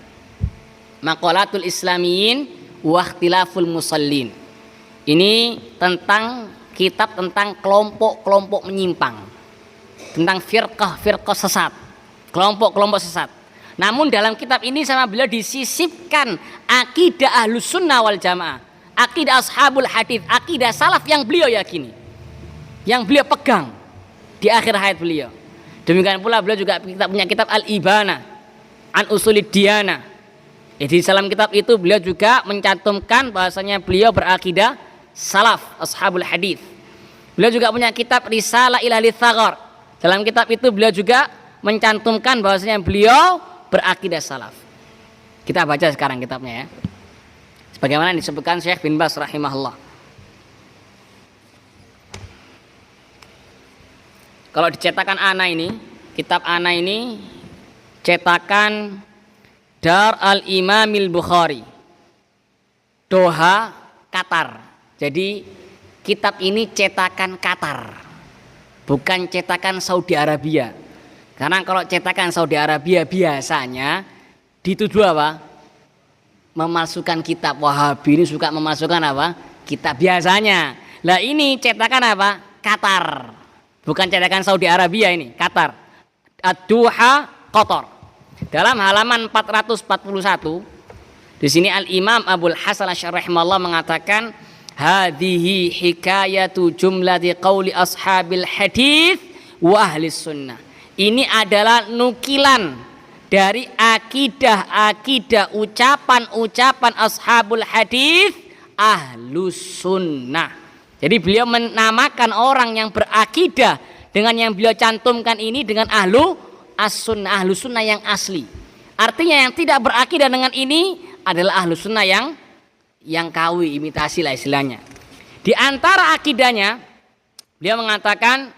Maqalatul Islamiyin wa Ikhtilaful Musallin. Ini tentang kitab tentang kelompok-kelompok menyimpang. Tentang firqah sesat. Kelompok-kelompok sesat. Namun dalam kitab ini sama beliau disisipkan akidah Ahlus Sunnah wal Jamaah. Akidah ashabul hadis, akidah salaf yang beliau yakini, yang beliau pegang di akhir hayat beliau. Demikian pula beliau juga punya kitab Al-Ibana an Usulid Diyanah. Di dalam kitab itu beliau juga mencantumkan bahasanya beliau berakidah salaf ashabul hadis. Beliau juga punya kitab Risalah ila ahli Tsaghar. Dalam kitab itu beliau juga mencantumkan bahwasanya beliau berakidah salaf. Kita baca sekarang kitabnya ya. Sebagaimana disebutkan Syekh bin Baz rahimahullah. Kalau dicetakan Ana ini, kitab Ana ini cetakan Dar al-Imamil Bukhari, Doha, Qatar. Jadi kitab ini cetakan Qatar, bukan cetakan Saudi Arabia. Karena kalau cetakan Saudi Arabia biasanya dituduh apa? Memasukkan kitab. Wahabi ini suka memasukkan apa? Kitab biasanya. Lah ini cetakan apa? Qatar. Bukan cetakan Saudi Arabia ini, Qatar. Ad-Duha, Qatar. Dalam halaman 441 di sini Al-Imam Abul Hasan Asy'ari rahimahullah mengatakan hadhihi hikayatu jumlati qauli ashabil hadis wa ahli sunnah. Ini adalah nukilan dari akidah-akidah ucapan-ucapan ashabul hadis ahlus sunnah. Jadi beliau menamakan orang yang berakidah dengan yang beliau cantumkan ini dengan ahlu as-sunnah, ahlu sunnah yang asli. Artinya yang tidak berakidah dengan ini adalah ahlu sunnah yang KW, imitasi lah istilahnya. Di antara akidahnya beliau mengatakan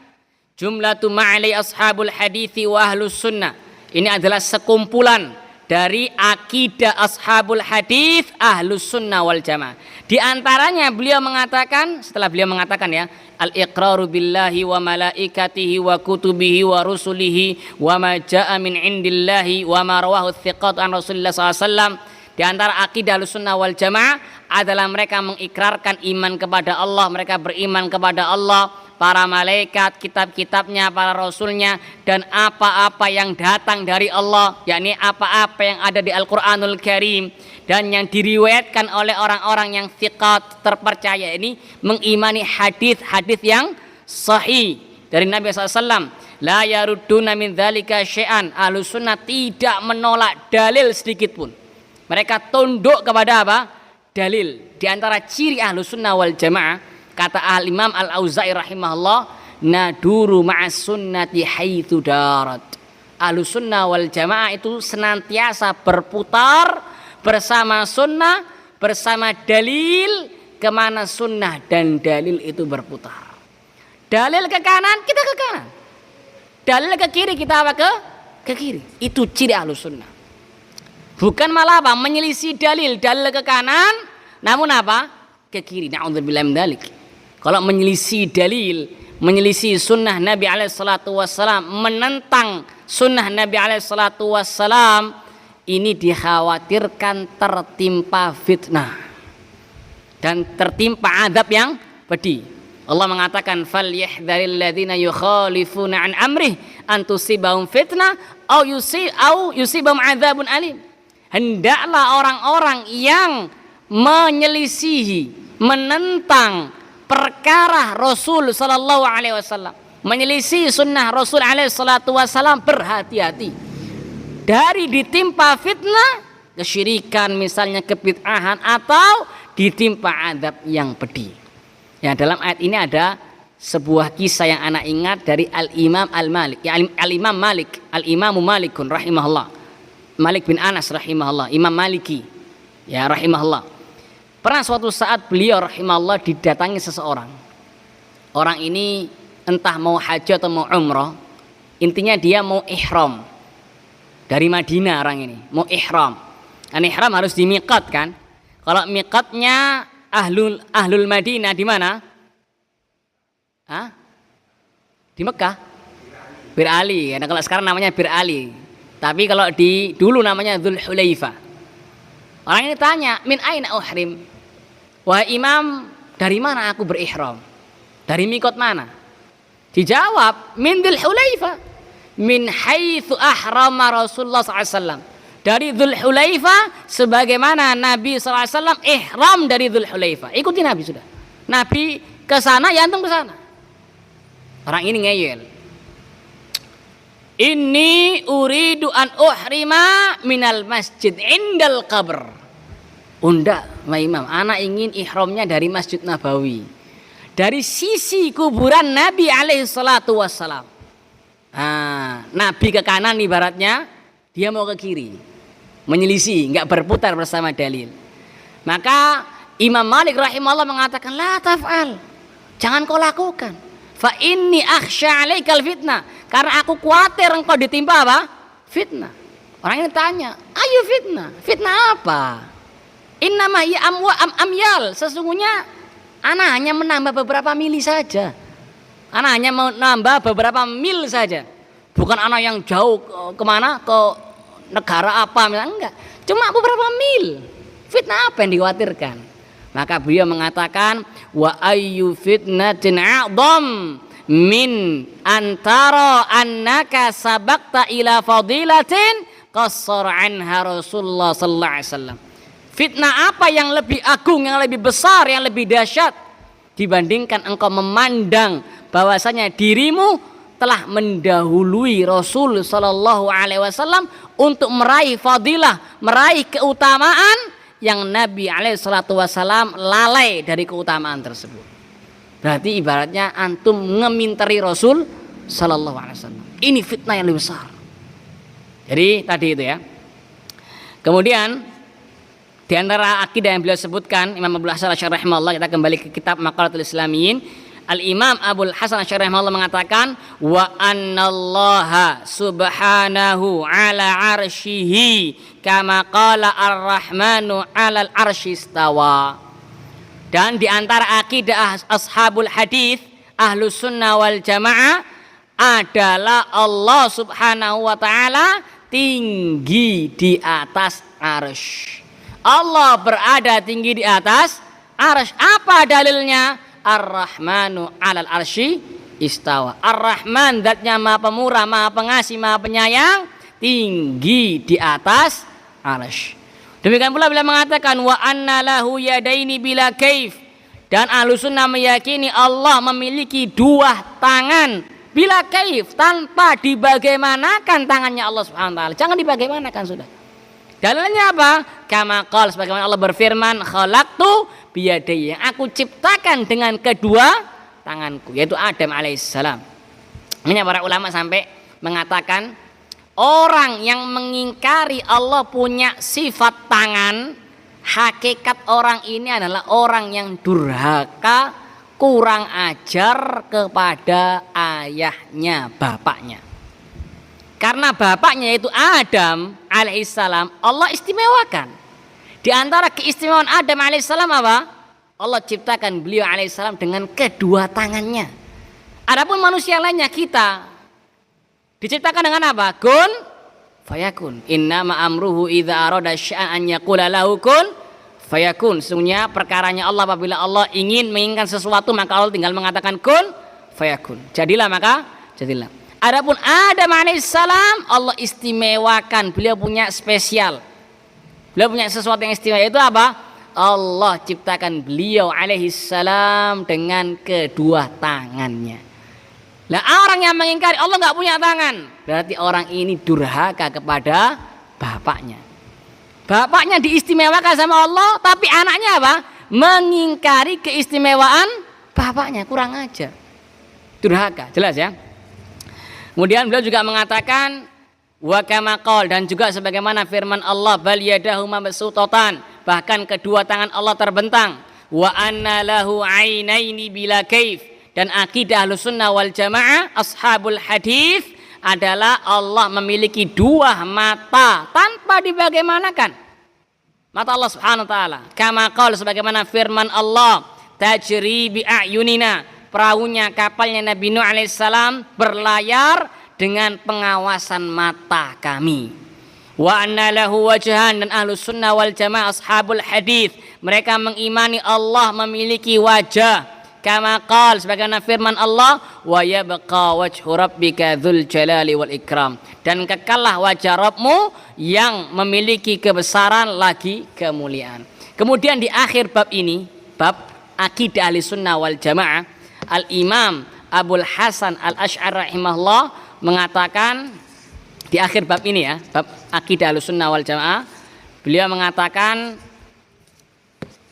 jumlatu ma'alai ashabul hadithi wa ahlus sunnah. Ini adalah sekumpulan dari akidah ashabul hadith ahlus sunnah wal jamaah. Di antaranya beliau mengatakan, setelah beliau mengatakan ya, al-iqraru billahi wa malaikatihi wa kutubihi wa rusulihi wa ma ja'a min indillahi wa ma rawahu thiqat an Rasulullah SAW. Di antara akidah Ahlussunnah wal Jamaah adalah mereka mengikrarkan iman kepada Allah, mereka beriman kepada Allah, para malaikat, kitab-kitabnya, para rasulnya, dan apa-apa yang datang dari Allah, yakni apa-apa yang ada di Al-Quranul Karim dan yang diriwayatkan oleh orang-orang yang thiqat, terpercaya, ini mengimani hadis-hadis yang sahih dari Nabi SAW. La yarudduna min dzalika syai'an. Ahlussunnah tidak menolak dalil sedikit pun. Mereka tunduk kepada apa? Dalil. Di antara ciri Ahlussunnah wal Jamaah, kata Al-Imam Al-Auza'i rahimahullah, naduru ma'as sunnati haitsu darat. Ahlussunnah wal Jamaah itu senantiasa berputar bersama sunnah, bersama dalil, kemana sunnah dan dalil itu berputar. Dalil ke kanan, kita ke kanan. Dalil ke kiri, kita apa? Ke kiri. Itu ciri Ahlussunnah. Bukan malah apa? Menyelisih dalil ke kanan, namun apa? Ke kiri. Na'udzubillahi min dzalik. Kalau menyelisih dalil, menyelisih sunnah Nabi SAW, menentang sunnah Nabi SAW, ini dikhawatirkan tertimpa fitnah dan tertimpa adab yang pedih. Allah mengatakan falyahdharil ladzina yukhalifuna an amrih an tusibahum fitnah au yusibahum adzabun alim. Hendaklah orang-orang yang menyelisihi, menentang perkara Rasul sallallahu alaihi wasallam, menyelisih sunnah Rasul alaihi salatu wasallam, berhati-hati dari ditimpa fitnah, kesyirikan misalnya, kebid'ahan, atau ditimpa adab yang pedih. Ya, dalam ayat ini ada sebuah kisah yang anak ingat dari Al-Imam Al-Malik, ya, Al-Imam Malik, Al-Imamu Malikun rahimahullah, Malik bin Anas rahimahullah, Imam Maliki ya rahimahullah. Pernah suatu saat beliau rahimahullah didatangi seseorang. Orang ini entah mau haji atau mau umrah, intinya dia mau ihram. Dari Madinah orang ini mau ihram. Kan ihram harus di miqat kan? Kalau miqatnya ahlul Madinah di mana? Hah? Di Mekah. Bir Ali. Karena kalau sekarang namanya Bir Ali. Tapi kalau dulu namanya Dzul Hulaifah. Orang ini tanya, min aina uhrim? Wahai imam, dari mana aku berihram? Dari miqat mana? Dijawab, min Dzul Hulaifah. Min haitsu ahrama Rasulullah SAW. Dari Dzul Hulaifah, sebagaimana Nabi SAW ihram dari Dzul Hulaifah. Ikuti Nabi sudah. Nabi ke sana, ya antum ke sana. Orang ini ngeyel. Inni uridu an uhrima minal masjid indal qabr. Unda, Imam, anak ingin ihramnya dari Masjid Nabawi, dari sisi kuburan Nabi alaihi salatu wassalam. Nabi ke kanan ibaratnya, dia mau ke kiri, menyelisih, nggak berputar bersama dalil. Maka Imam Malik rahimahullah mengatakan, la taf'al, jangan kau lakukan. Fa inni akhsha 'alaikal fitnah, karena aku khawatir engkau ditimpa apa? Fitnah. Orang ini tanya, ayo fitnah. Fitnah apa? Innama hiya amyal, sesungguhnya anak hanya menambah beberapa mili saja. Anak hanya menambah beberapa mil saja. Bukan anak yang jauh kemana, ke negara apa misalnya, enggak. Cuma beberapa mil. Fitnah apa yang dikhawatirkan? Maka beliau mengatakan, wa ayyu fitnatin a'dham min antara annaka sabaqta ila fadilatin qassar anha Rasulullah sallallahu alaihi wasallam. Fitnah apa yang lebih agung, yang lebih besar, yang lebih dahsyat dibandingkan engkau memandang bahwasanya dirimu telah mendahului Rasul sallallahu alaihi wasallam untuk meraih fadilah, meraih keutamaan yang Nabi alaihi salatu wasallam lalai dari keutamaan tersebut. Berarti ibaratnya antum ngeminteri Rasul sallallahu alaihi wasallam. Ini fitnah yang lebih besar. Jadi tadi itu ya. Kemudian di antara akidah yang beliau sebutkan Imam Abdul Hasan Asy'ari rahimahullah, kita kembali ke kitab Maqalatul Islamiyyin. Al-Imam Abdul Hasan Asy'ari rahimahullah mengatakan, wa annallaha subhanahu ala arsyihi kama qala ar-rahmanu 'alal arsy istawa. Dan di antara akidah ashabul hadis ahlus sunnah wal jamaah adalah Allah subhanahu wa ta'ala tinggi di atas arsy. Allah berada tinggi di atas arsy. Apa dalilnya? Ar-Rahmanu 'alal arsy istawa. Ar-Rahman zatnya Maha Pemurah, Maha Pengasih, Maha Penyayang, tinggi di atas arsy. Demikian pula bila mengatakan wa anna lahu yadaini bila kaif, dan Ahlussunnah meyakini Allah memiliki dua tangan bila kaif, tanpa dibagaimanakan tangannya Allah Subhanahu wa taala. Jangan dibagaimanakan sudah. Dalilnya apa? Kama qala, sebagaimana Allah berfirman, khalaqtu biyadayya, yang aku ciptakan dengan kedua tanganku, yaitu Adam alaihissalam. Ini para ulama sampai mengatakan orang yang mengingkari Allah punya sifat tangan, hakikat orang ini adalah orang yang durhaka, kurang ajar kepada ayahnya, bapaknya. Karena bapaknya itu Adam alaihissalam, Allah istimewakan. Di antara keistimewaan Adam alaihissalam apa? Allah ciptakan beliau alaihissalam dengan kedua tangannya. Adapun manusia lainnya, kita diciptakan dengan apa? Kun fayakun. Innama amruhu idza arada syai'an an yaqula lahu kun fayakun. Sesungguhnya perkaranya Allah, apabila Allah ingin menginginkan sesuatu, maka Allah tinggal mengatakan kun fayakun. Jadilah, maka jadilah. Adapun Adam alaihissalam, Allah istimewakan, beliau punya spesial. Beliau punya sesuatu yang istimewa, itu apa? Allah ciptakan beliau alaihissalam dengan kedua tangannya. Nah, orang yang mengingkari Allah nggak punya tangan, berarti orang ini durhaka kepada bapaknya. Bapaknya diistimewakan sama Allah, tapi anaknya apa? Mengingkari keistimewaan bapaknya, kurang aja. Durhaka, jelas ya. Kemudian beliau juga mengatakan wa kama qol, dan juga sebagaimana firman Allah, bal yadahu mabsutatan, bahkan kedua tangan Allah terbentang. Wa anna lahu ainaini bila kaif, dan akidah Ahlussunnah wal Jamaah ashabul hadis adalah Allah memiliki dua mata tanpa dibagaimanakan. Mata Allah Subhanahu wa taala. Kama qol, sebagaimana firman Allah, tajri bi a'yunina, perahunya, kapalnya Nabi Nuh alaihissalam berlayar dengan pengawasan mata kami. Wa anna lahu wajhan, dan Ahlussunnah wal Jamaah ashabul hadis mereka mengimani Allah memiliki wajah. Kama qala, sebagaimana firman Allah, wa yabqa wajhu rabbika dzul jalali wal ikram, dan kekallah wajah Rabbmu yang memiliki kebesaran lagi kemuliaan. Kemudian di akhir bab ini, bab akidah Ahlussunnah wal Jamaah, Al-Imam Abdul Hasan Al-Asy'ari rahimahullah mengatakan Di akhir bab ini ya, bab akidah Ahlussunnah wal Jamaah, beliau mengatakan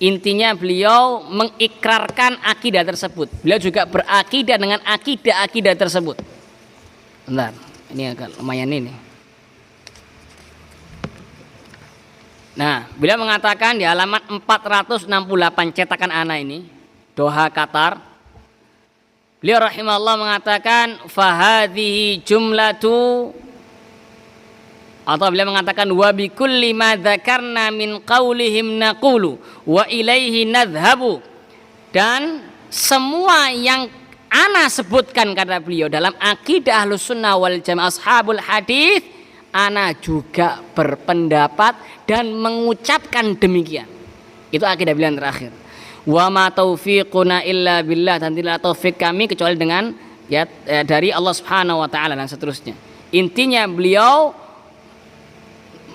intinya beliau mengikrarkan akidah tersebut. Beliau juga berakidah dengan akidah-akidah tersebut. Bentar, ini agak lumayan ini. Nah, beliau mengatakan di halaman 468 cetakan ana ini, Doha Qatar. Beliau rahimahullah mengatakan fahadhihi jumlatu, atau beliau mengatakan wa bi kulli ma dzakarna min qaulihim naqulu wa ilaihi nadhhabu, dan semua yang ana sebutkan kata beliau dalam akidah Ahlussunnah wal Jamaah ashabul hadis, ana juga berpendapat dan mengucapkan demikian. Itu akidah beliau yang terakhir. Wa ma taufiquna illa billah, dan tidak taufik kami kecuali dengan ya dari Allah Subhanahu wa taala, dan seterusnya. Intinya beliau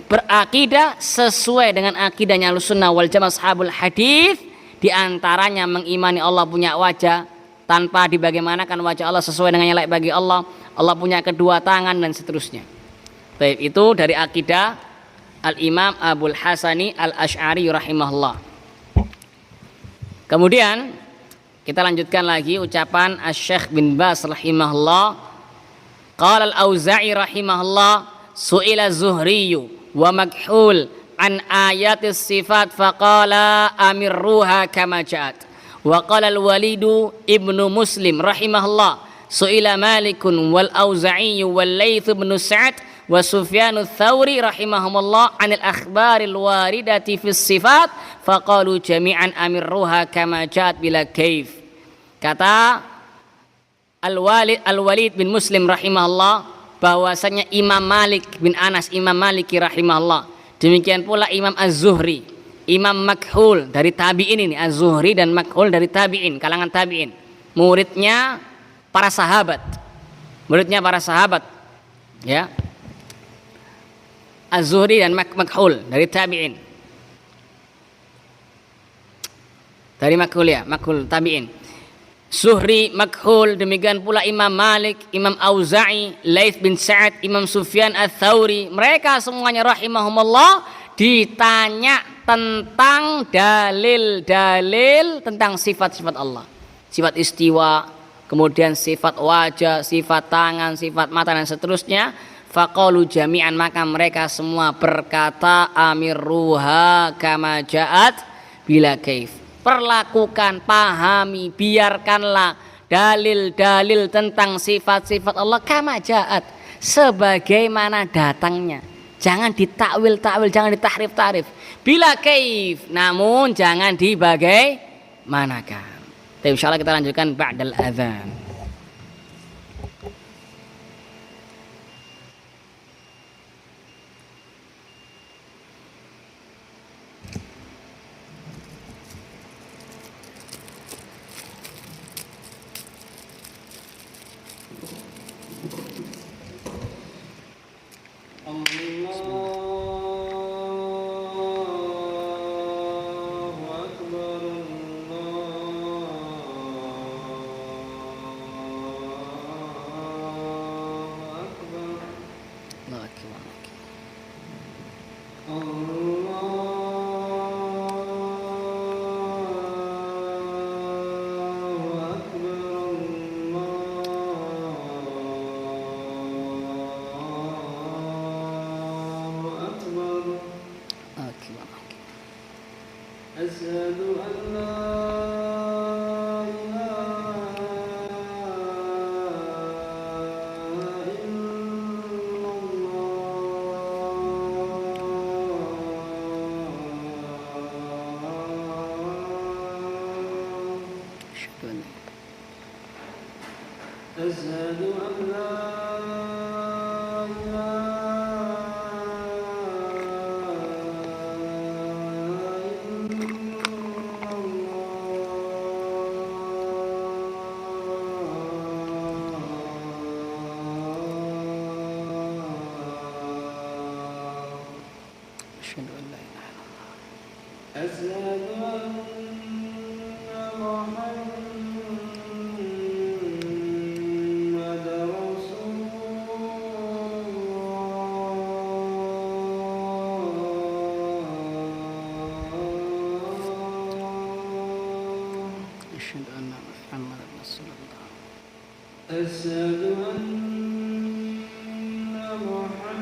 berakidah sesuai dengan akidahnya Ahlussunnah wal Jamaah ashabul hadis, di antaranya mengimani Allah punya wajah tanpa dibagaimanakan wajah Allah, sesuai dengan yang layak bagi Allah. Allah punya kedua tangan dan seterusnya. Baik, itu dari akidah Al-Imam Abul Hasani Al-Asy'ari rahimahullah. Kemudian kita lanjutkan lagi ucapan Asy-Syaikh bin Baz rahimahullah. Qala Al-Auza'i rahimahullah, su'ila Zuhriyu wa Makhul an ayatis sifat faqala amirruha kama ja'at. Wa qala al-Walidu ibnu Muslim rahimahullah, su'ila Malikun wal Auza'i wal Laits bin Sa'ad wa Sufyan ats-Tsauri rahimahumullah anil akhbaril waridati fis sifat faqalu jami'an amirruha kama ja'at bila kaif. Kata Al-Walid bin Muslim rahimahullah bahwasanya Imam Malik bin Anas, Imam Maliki rahimahullah, demikian pula Imam Az-Zuhri, Imam Makhul dari tabi'in ini, Az-Zuhri dan Makhul dari tabi'in, kalangan tabi'in, muridnya para sahabat, ya, Az-Zuhri dan Makhul dari tabi'in, dari Makhul ya, Makhul tabi'in. Zuhri, Makhul, demikian pula Imam Malik, Imam Auza'i, Laits bin Sa'ad, Imam Sufyan ats-Tsauri, mereka semuanya rahimahumullah ditanya tentang dalil-dalil tentang sifat-sifat Allah, sifat istiwa, kemudian sifat wajah, sifat tangan, sifat mata dan seterusnya. Faqalu jami'an, maka mereka semua berkata amirruha kama ja'at bila kaif. Perlakukan, pahami, biarkanlah dalil-dalil tentang sifat-sifat Allah kama ja'at, sebagaimana datangnya. Jangan ditakwil-takwil, jangan ditahrif-tahrif. Bila kaif, namun jangan dibagaimanakan. Insyaallah kita lanjutkan ba'dal adzan. أشهد أن محمد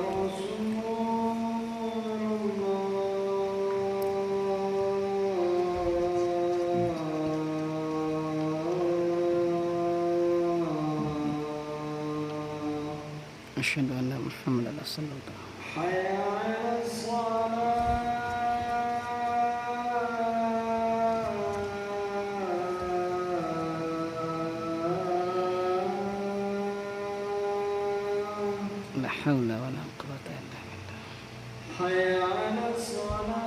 رسول الله. أشهد أن محمدا رسول الله. حي على الصلاة. لا حول ولا قوة إلا بالله. حي على الصلاة.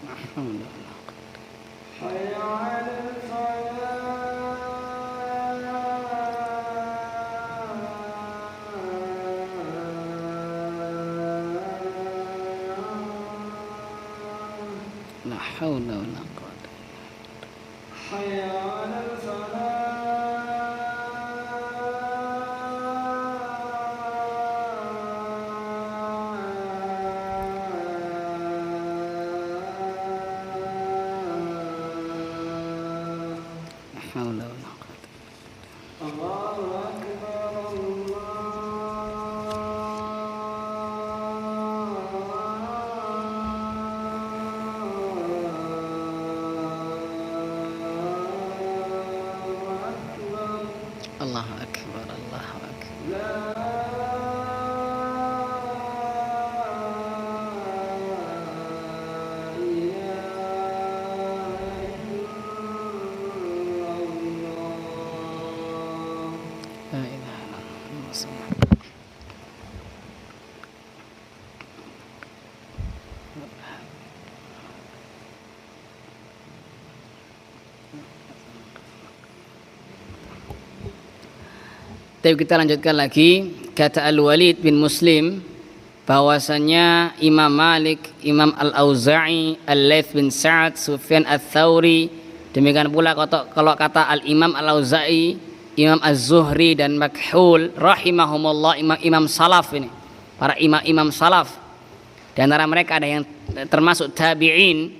لا حول ولا قوة. حي على الفلاح. لا حول ولا قوة. حي على الفلاح. لا حول ولا قوة. الله أكبر. الله أكبر. الله أكبر. لا لا إله إلا الله. صلى الله. Tapi kita lanjutkan lagi. Kata Al-Walid bin Muslim bahwasanya Imam Malik, Imam Al-Auza'i, Al-Laits bin Sa'ad, Sufyan Ats-Tsauri, demikian pula kalau kata Al-Imam Al-Auza'i, Imam Az-Zuhri dan Makhul rahimahumullah, imam salaf ini, para imam salaf. Di antara mereka ada yang termasuk tabi'in.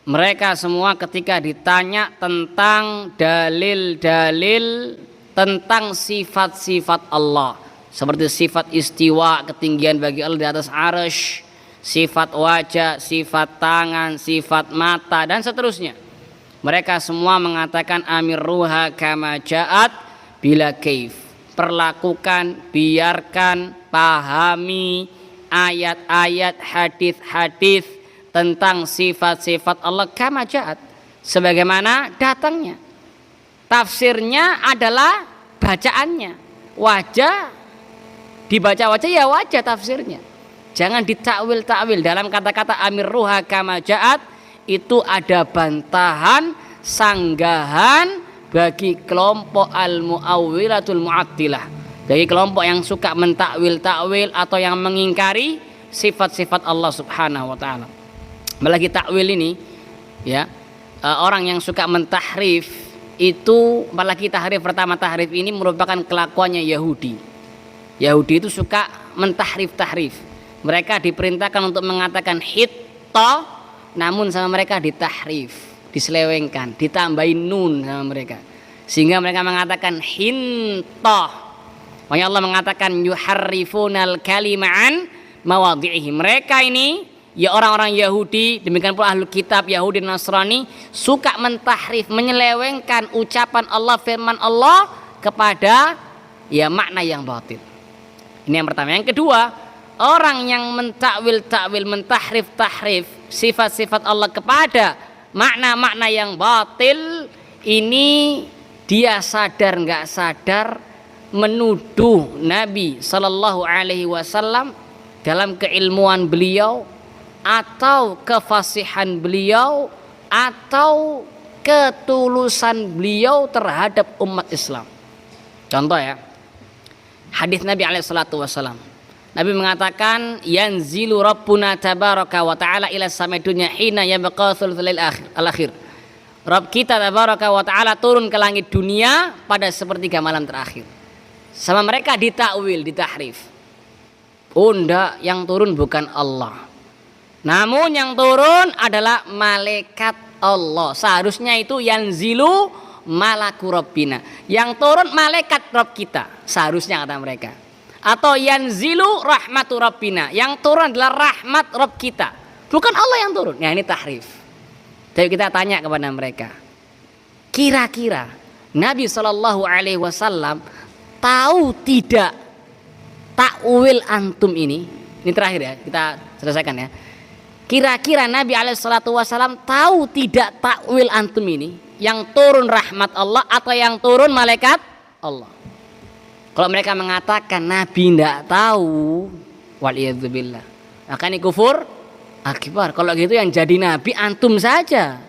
Mereka semua ketika ditanya tentang dalil-dalil tentang sifat-sifat Allah, seperti sifat istiwa, ketinggian bagi Allah di atas arsy, sifat wajah, sifat tangan, sifat mata, dan seterusnya. Mereka semua mengatakan amirruha kama ja'at bila kaif. Perlakukan, biarkan, pahami ayat-ayat, hadis-hadis tentang sifat-sifat Allah kama ja'at, sebagaimana datangnya. Tafsirnya adalah bacaannya. Wajah dibaca wajah, ya wajah tafsirnya. Jangan ditakwil-takwil. Dalam kata-kata amirruha kama ja'at itu ada bantahan, sanggahan bagi kelompok al-mu'awwilatul mu'attilah, bagi kelompok yang suka mentakwil-takwil atau yang mengingkari sifat-sifat Allah Subhanahu wa taala. Apalagi takwil ini ya, orang yang suka mentahrif itu, apalagi tahrif pertama, tahrif ini merupakan kelakuannya Yahudi. Yahudi itu suka mentahrif-tahrif. Mereka diperintahkan untuk mengatakan hitta, namun sama mereka ditahrif, diselewengkan, ditambahin nun sama mereka, sehingga mereka mengatakan hinta. Makanya Allah mengatakan yuharrifunal kalima'an mawadhi'ihi. Mereka ini ya orang-orang Yahudi, demikian pula ahlul kitab Yahudi dan Nasrani, suka mentahrif, menyelewengkan ucapan Allah, firman Allah kepada ya makna yang batil. Ini yang pertama. Yang kedua, orang yang mentakwil-takwil, mentahrif-tahrif sifat-sifat Allah kepada makna-makna yang batil, ini dia sadar nggak sadar menuduh Nabi Sallallahu Alaihi Wasallam dalam keilmuan beliau, atau kefasihan beliau, atau ketulusan beliau terhadap umat Islam. Contoh ya, hadis Nabi alaihissalatu wassalam, Nabi mengatakan yanzilu rabbuna tabaraka wa ta'ala ila samai dunya hina yabqa thuluthul al-akhir. Rabb kita tabaraka wa ta'ala turun ke langit dunia pada sepertiga malam terakhir. Sama mereka ditakwil, ditahrif. Oh enggak, yang turun bukan Allah. Namun yang turun adalah malaikat Allah. Seharusnya itu yanzilu malaku rabbina. Yang turun malaikat Rabb kita. Seharusnya kata mereka. Atau yanzilu rahmatu rabbina, yang turun adalah rahmat Rabb kita, bukan Allah yang turun. Nah ini tahrif. Jadi kita tanya kepada mereka, kira-kira Nabi SAW tahu tidak takwil antum ini? Ini terakhir ya, kita selesaikan ya. Kira-kira Nabi SAW tahu tidak takwil antum ini, yang turun rahmat Allah atau yang turun malaikat Allah? Kalau mereka mengatakan Nabi tidak tahu, waliyadzubillah, maka ini kufur akbar. Kalau gitu yang jadi Nabi antum saja,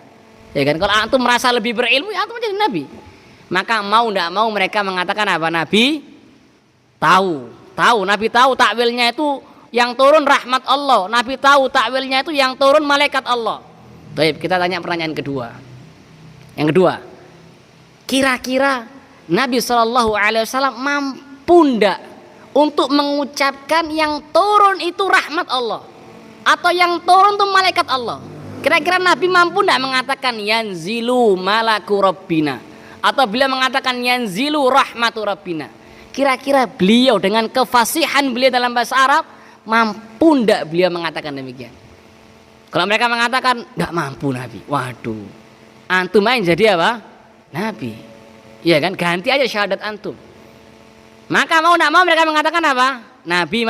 ya kan? Kalau antum merasa lebih berilmu, ya antum jadi Nabi. Maka mau tidak mau mereka mengatakan apa? Nabi tahu. Nabi tahu takwilnya itu yang turun rahmat Allah. Nabi tahu takwilnya itu yang turun malaikat Allah. Baik, kita tanya pertanyaan kedua. Yang kedua, kira-kira Nabi SAW mampu ndak untuk mengucapkan yang turun itu rahmat Allah atau yang turun itu malaikat Allah? Kira-kira Nabi mampu ndak mengatakan yanzilu malaku rabbina atau beliau mengatakan yanzilu rahmatu rabbina? Kira-kira beliau dengan kefasihan beliau dalam bahasa Arab mampu ndak beliau mengatakan demikian? Kalau mereka mengatakan ndak mampu Nabi, waduh, antum main jadi apa? Nabi. Iya kan, ganti aja syahadat antum. Maka mau tidak mau mereka mengatakan apa? Nabi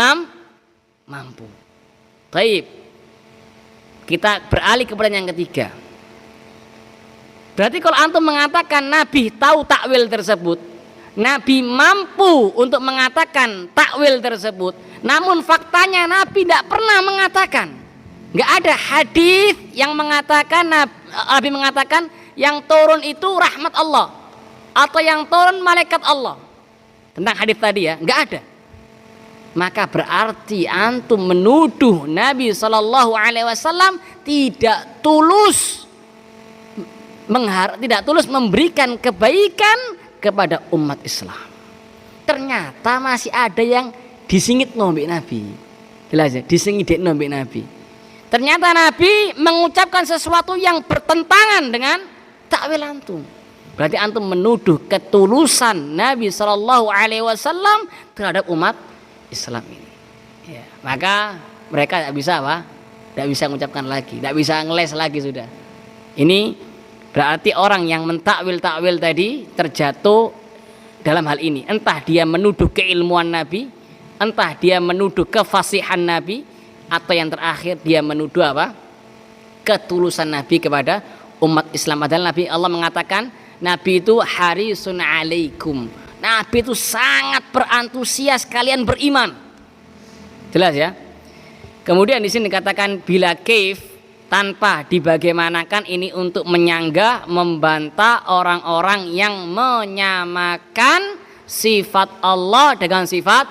mampu. Baik. Kita beralih kepada yang ketiga. Berarti kalau antum mengatakan Nabi tahu takwil tersebut, Nabi mampu untuk mengatakan takwil tersebut, namun faktanya Nabi tidak pernah mengatakan. Nggak ada hadis yang mengatakan Nabi mengatakan yang turun itu rahmat Allah atau yang turun malaikat Allah. Tentang hadis tadi ya, nggak ada. Maka berarti antum menuduh Nabi SAW tidak tulus memberikan kebaikan kepada umat Islam. Ternyata masih ada yang disingit nombek Nabi. Jelas ya, disingit nombek Nabi. Ternyata Nabi mengucapkan sesuatu yang bertentangan dengan takwil antum. Berarti antum menuduh ketulusan Nabi SAW terhadap umat Islam ini. Ya, maka mereka tidak bisa apa? Tidak bisa mengucapkan lagi, tidak bisa ngeles lagi sudah. Ini berarti orang yang mentakwil-takwil tadi terjatuh dalam hal ini. Entah dia menuduh keilmuan Nabi, entah dia menuduh kefasihan Nabi, atau yang terakhir dia menuduh apa? Ketulusan Nabi kepada umat Islam. Padahal Nabi Allah mengatakan Nabi itu harisun alaikum. Nabi itu sangat berantusias kalian beriman. Jelas ya. Kemudian di sini dikatakan bila kaif, tanpa dibagaimanakan, ini untuk menyanggah, membantah orang-orang yang menyamakan sifat Allah dengan sifat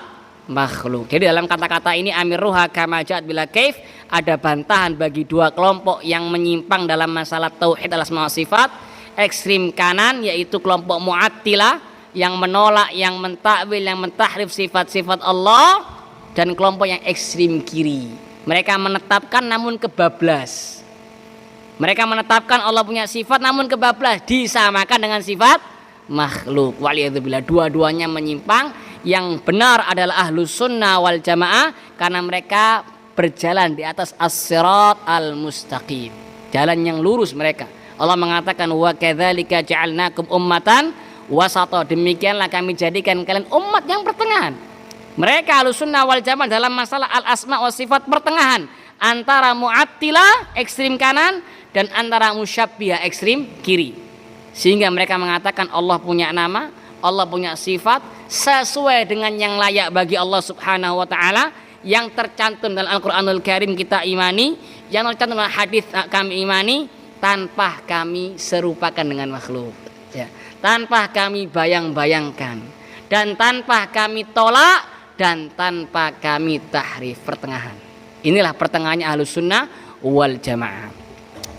makhluk. Jadi dalam kata-kata ini amiruha kama ja'at bila kaif, ada bantahan bagi dua kelompok yang menyimpang dalam masalah tauhid al-asma wa sifat. Ekstrim kanan yaitu kelompok Mu'attilah yang menolak, yang mentakwil, yang mentahrif sifat-sifat Allah, dan kelompok yang ekstrim kiri. Mereka menetapkan namun kebablas. Mereka menetapkan Allah punya sifat namun kebablas, disamakan dengan sifat makhluk. Waliyadzubillah, dua-duanya menyimpang. Yang benar adalah ahlus sunnah wal jamaah karena mereka berjalan di atas as-sirat al-mustaqim, jalan yang lurus mereka. Allah mengatakan wa kadzalika ja'alnakum ummatan wasata, demikianlah kami jadikan kalian umat yang pertengahan. Mereka Ahlussunnah wal Jamaah dalam masalah al-asma wa sifat pertengahan antara Mu'attilah ekstrim kanan dan antara Musyabbihah ekstrim kiri. Sehingga mereka mengatakan Allah punya nama, Allah punya sifat sesuai dengan yang layak bagi Allah Subhanahu wa taala, yang tercantum dalam Al-Qur'anul Karim kita imani, yang tercantum dalam hadis kami imani, tanpa kami serupakan dengan makhluk, ya, tanpa kami bayang-bayangkan, dan tanpa kami tolak dan tanpa kami tahrif, pertengahan. Inilah pertengahannya Ahlus Sunnah wal Jamaah.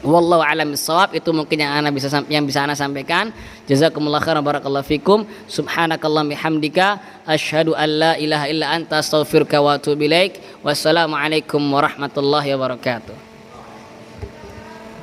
Wallahu a'lam bissawab. Itu mungkin yang bisa ana sampaikan. Jazakumullah khairan barakallahu fikum. Subhanakallahumma bihamdika asyhadu an la ilaha illa anta astaghfiruka wa atubu ilaik. Wassalamualaikum warahmatullahi wabarakatuh.